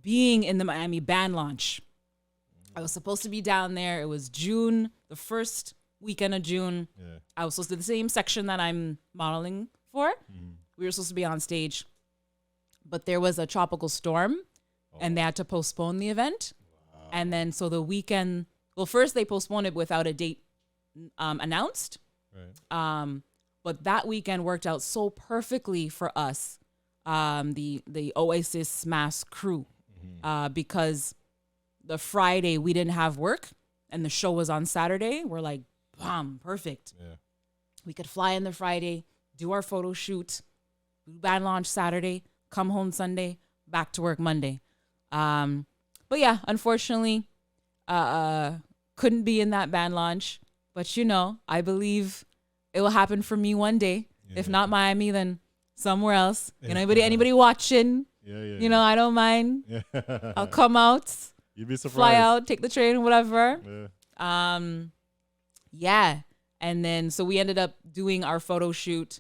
being in the Miami band launch. I was supposed to be down there. It was June, the first weekend of June. Yeah. I was supposed to do the same section that I'm modeling for. We were supposed to be on stage, but there was a tropical storm and they had to postpone the event. Wow. And then so the weekend, well, first they postponed it without a date announced. Right. But that weekend worked out so perfectly for us, the Oasis Mass crew, because the Friday we didn't have work and the show was on Saturday. We're like, bam, perfect. Yeah. We could fly in the Friday, do our photo shoot, do band launch Saturday, come home Sunday, back to work Monday. But yeah, unfortunately, couldn't be in that band launch. But you know, I believe it will happen for me one day. Yeah. If not Miami, then somewhere else. You know, anybody watching? You know, I don't mind. Yeah. I'll come out. You'd be surprised. Fly out, take the train, whatever. Yeah. Yeah. And then so we ended up doing our photo shoot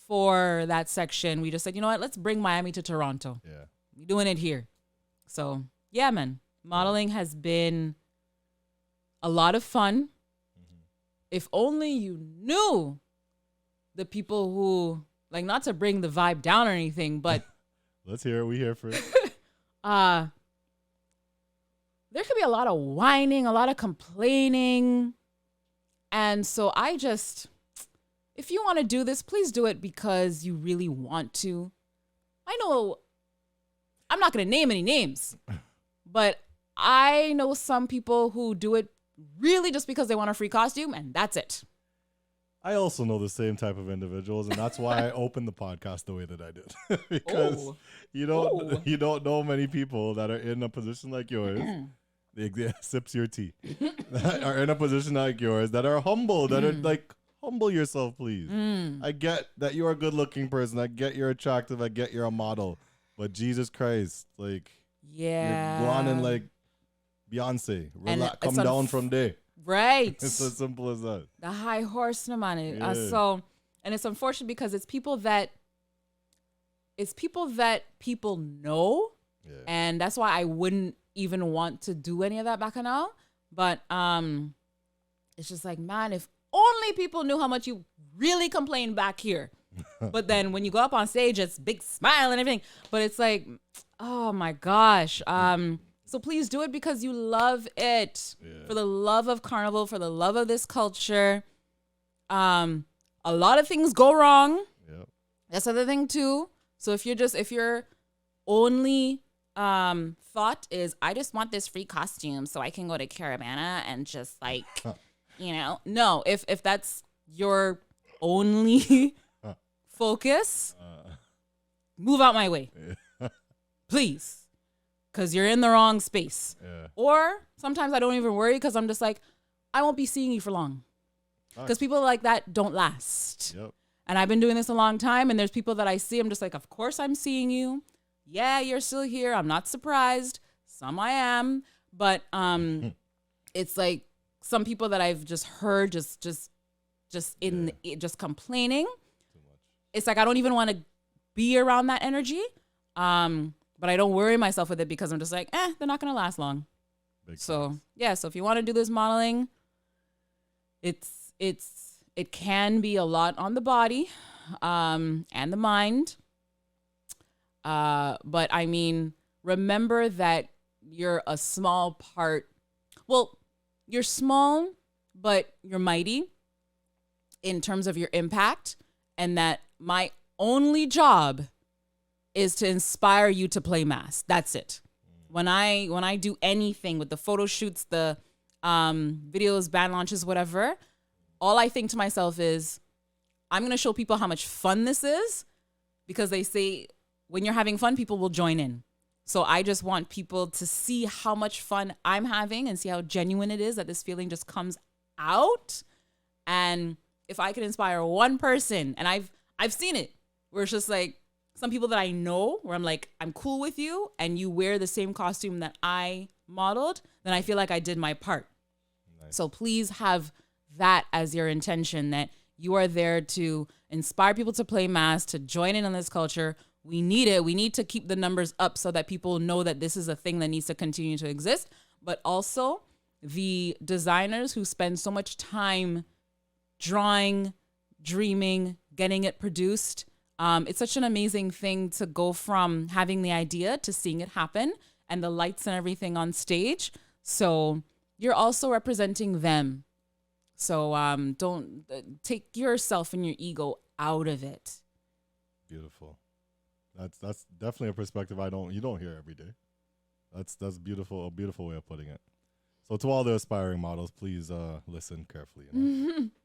for that section. We just said, you know what? Let's bring Miami to Toronto. Yeah. We're doing it here. So yeah, man. Modeling has been a lot of fun. If only you knew the people who, like, not to bring the vibe down or anything, but let's hear it. We here for it. There could be a lot of whining, a lot of complaining. And so I just, if you want to do this, please do it because you really want to. I know I'm not going to name any names, but I know some people who do it really just because they want a free costume, and that's it. I also know the same type of individuals, and that's why I opened the podcast the way that I did. Because you don't know many people that are in a position like yours. Sips your tea. That are in a position like yours that are humble, that are like, humble yourself, please. I get that you're a good looking person. I get you're attractive. I get you're a model. But Jesus Christ, like, you're going in like Beyonce. Come down from there. Right. It's as simple as that. The high horse, no man. So, and it's unfortunate because it's people that people know. Yeah. And that's why I wouldn't even want to do any of that back now. But it's just like, man, if only people knew how much you really complain back here. But then when you go up on stage, it's big smile and everything. But it's like, oh my gosh. So please do it because you love it. Yeah. For the love of Carnival, for the love of this culture. A lot of things go wrong. Yep. That's the other thing too. So if your only thought is, I just want this free costume so I can go to Caravana and just like, no, if that's your only focus, move out my way, please. Because you're in the wrong space. Yeah. Or sometimes I don't even worry because I'm just like, I won't be seeing you for long. Because people like that don't last. Yep. And I've been doing this a long time, and there's people that I see, I'm just like, of course I'm seeing you. Yeah, you're still here. I'm not surprised. Some I am. But it's like some people that I've just heard just complaining. Too much. It's like I don't even want to be around that energy. But I don't worry myself with it because I'm just like, they're not going to last long. So if you want to do this modeling, it can be a lot on the body and the mind. But I mean, remember that you're a small part. Well, you're small, but you're mighty in terms of your impact, and that my only job is to inspire you to play mass. That's it. When I do anything with the photo shoots, the videos, band launches, whatever, all I think to myself is, I'm going to show people how much fun this is, because they say when you're having fun, people will join in. So I just want people to see how much fun I'm having and see how genuine it is, that this feeling just comes out. And if I could inspire one person, and I've seen it, where it's just like some people that I know, where I'm like, I'm cool with you, and you wear the same costume that I modeled, then I feel like I did my part. Nice. So please have that as your intention, that you are there to inspire people to play mass, to join in on this culture. We need it. We need to keep the numbers up so that people know that this is a thing that needs to continue to exist. But also the designers who spend so much time drawing, dreaming, getting it produced. It's such an amazing thing to go from having the idea to seeing it happen, and the lights and everything on stage. So you're also representing them. So don't take yourself and your ego out of it. Beautiful. That's definitely a perspective you don't hear every day. That's beautiful, a beautiful way of putting it. So to all the aspiring models, please listen carefully.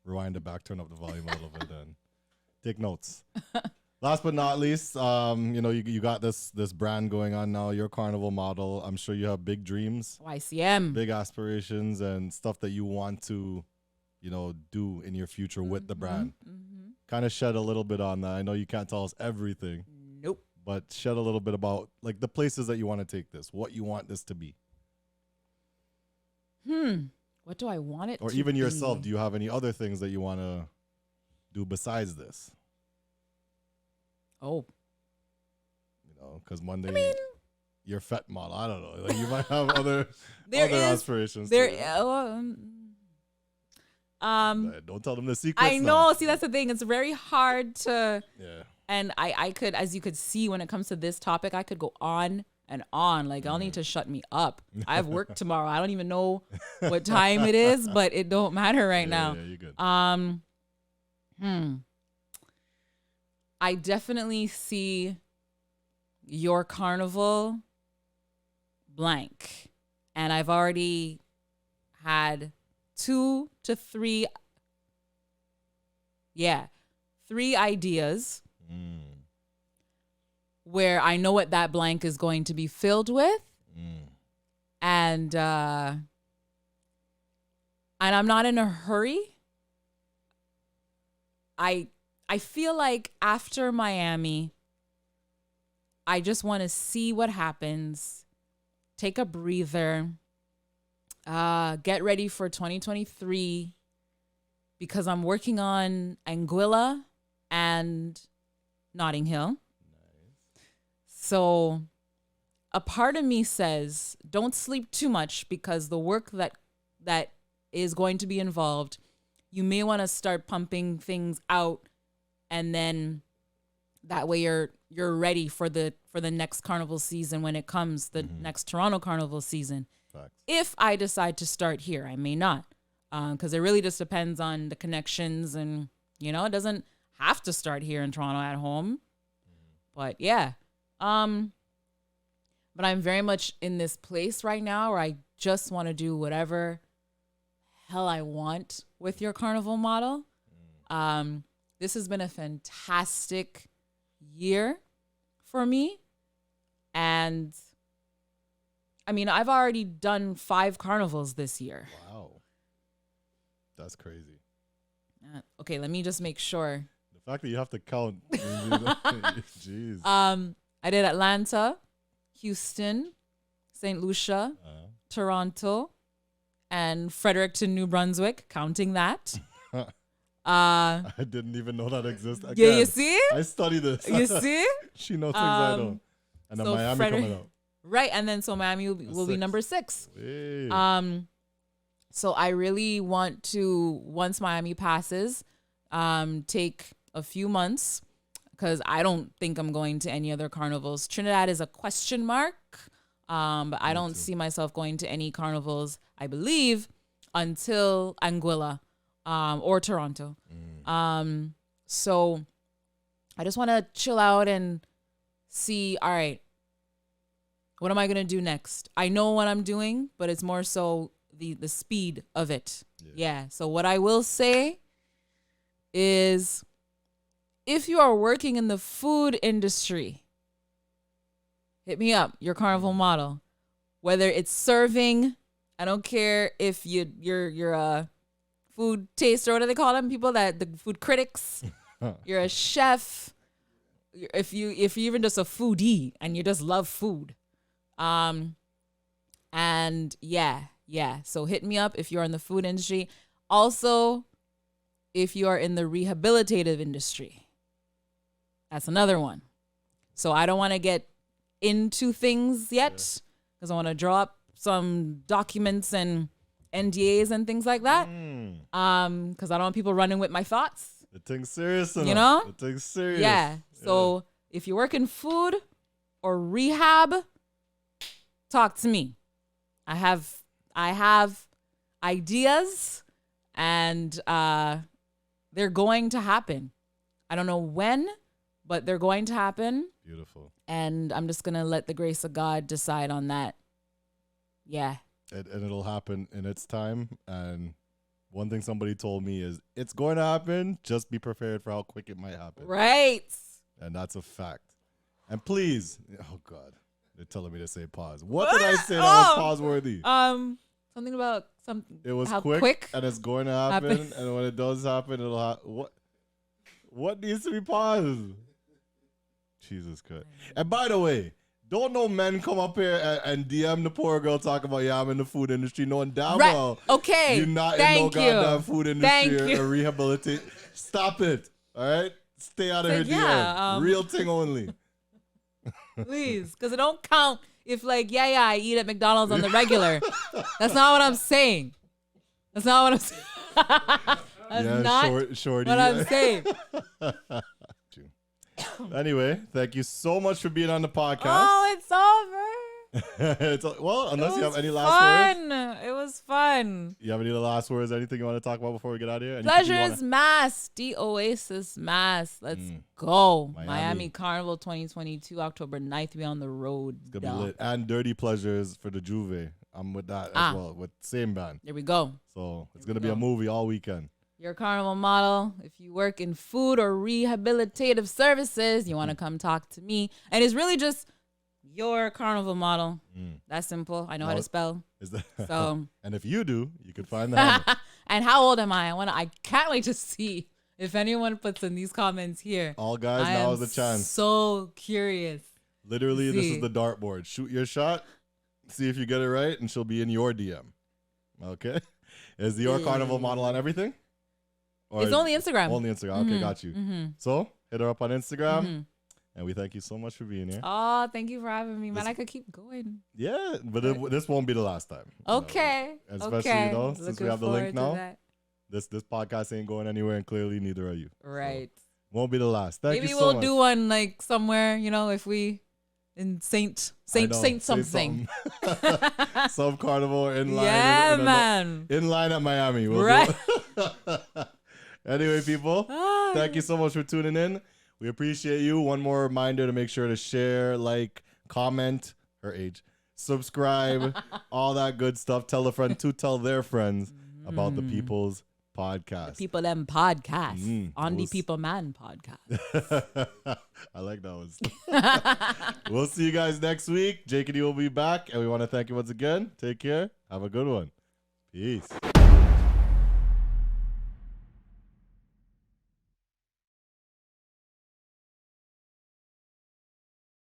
Rewind it back, turn up the volume a little bit, and take notes. Last but not least, you got this brand going on now. You're a Carnival model. I'm sure you have big dreams, YCM, big aspirations, and stuff that you want to, do in your future with the brand. Kind of shed a little bit on that. I know you can't tell us everything. Nope. But shed a little bit about like the places that you want to take this, what you want this to be. What do I want it to be? Or even yourself, do you have any other things that you want to do besides this? Oh. Because one day you're a fet model. I don't know. Like you might have other aspirations. Don't tell them the secrets. I know. Now. See, that's the thing. It's very hard to. Yeah. And I could, as you could see, when it comes to this topic, I could go on and on. Like, I'll need to shut me up. I have work tomorrow. I don't even know what time it is, but it don't matter right now. Yeah, you're good. I definitely see your Carnival blank. And I've already had 2 to 3 ideas where I know what that blank is going to be filled with. And I'm not in a hurry. I feel like after Miami, I just want to see what happens, take a breather, get ready for 2023, because I'm working on Anguilla and Notting Hill. Nice. So a part of me says, don't sleep too much, because the work that is going to be involved, you may want to start pumping things out, and then that way you're ready for the next Carnival season when it comes, the next Toronto Carnival season. Facts. If I decide to start here, I may not, because it really just depends on the connections, and it doesn't have to start here in Toronto at home. But yeah, but I'm very much in this place right now where I just want to do whatever hell I want with your Carnival model. This has been a fantastic year for me, and I mean, I've already done 5 carnivals this year. Wow. That's crazy. Okay, let me just make sure. The fact that you have to count. Jeez. I did Atlanta, Houston, St. Lucia, Toronto, and Fredericton, New Brunswick, counting that. I didn't even know that existed. Yeah, you see? I study this. You see? She knows things I don't. And then Miami coming out. Right, and then so Miami will be number 6. Hey. So I really want to, once Miami passes, take a few months, because I don't think I'm going to any other carnivals. Trinidad is a question mark, but I don't see myself going to any carnivals, I believe, until Anguilla or Toronto. So I just want to chill out and see, all right, what am I going to do next? I know what I'm doing, but it's more so the speed of it. Yeah. So what I will say is, if you are working in the food industry, hit me up, your Carnival model. Whether it's serving, I don't care if you're a food taster, what do they call them? People the food critics. You're a chef. If you're even just a foodie and you just love food. And yeah. So hit me up if you're in the food industry. Also, if you are in the rehabilitative industry. That's another one. So I don't want to get into things yet because I want to draw up some documents and NDAs and things like that. Because I don't want people running with my thoughts. The thing's serious enough. You know? The thing's serious. Yeah. So if you work in food or rehab, talk to me. I have ideas, and they're going to happen. I don't know when, but they're going to happen. Beautiful. And I'm just going to let the grace of God decide on that. Yeah. And it'll happen in its time. And one thing somebody told me is, it's going to happen. Just be prepared for how quick it might happen. Right. And that's a fact. And please, oh God, they're telling me to say pause. What did I say that was pause worthy? Something about something. It was how quick and it's going to happen. And when it does happen, it'll happen. What needs to be paused? Jesus Christ. And by the way, don't no men come up here and DM the poor girl talking about, I'm in the food industry, knowing damn well okay. you're not in no goddamn food industry or rehabilitate. Stop it. All right? Stay out of her DM. Real thing only. Please, because it don't count if I eat at McDonald's on the regular. That's not what I'm saying. That's not what I'm saying. That's not shorty. what I'm saying. Anyway, thank you so much for being on the podcast. Oh, it's over. Well, unless you have any last words. It was fun. You have any last words? Anything you want to talk about before we get out of here? Pleasures Mass. The Oasis Mass. Let's go. Miami Carnival 2022, October 9th. We on the road. It's going to be lit. And Dirty Pleasures for the Juve. I'm with that as well. With same band. There we go. So it's going to be a movie all weekend. Your Carnival model. If you work in food or rehabilitative services, you want to come talk to me. And it's really just your Carnival model. That's simple. I know how to spell. Is that so? And if you do, you can find that. And how old am I? I can't wait to see if anyone puts in these comments here. All guys, now is the chance. So curious. Literally, this is the dartboard. Shoot your shot. See if you get it right, and she'll be in your DM. Okay? Is your Carnival model on everything? Or it's only Instagram. Only Instagram. Okay, got you. So hit her up on Instagram. And we thank you so much for being here. Oh, thank you for having me, man. I could keep going. Yeah, but this won't be the last time. Okay. Especially, since we have the link now. This podcast ain't going anywhere, and clearly neither are you. Right. So, won't be the last. Thank you so much. Maybe we'll do one somewhere, if we in Saint something. Some carnival in line. Yeah, man. In line at Miami. Right. Anyway, people, thank you so much for tuning in. We appreciate you. One more reminder to make sure to share, like, comment, her age, subscribe, all that good stuff. Tell a friend to tell their friends about the People's Podcast. The People Them Podcast. On the People Man Podcast. I like that one. We'll see you guys next week. Jake and you will be back. And we want to thank you once again. Take care. Have a good one. Peace.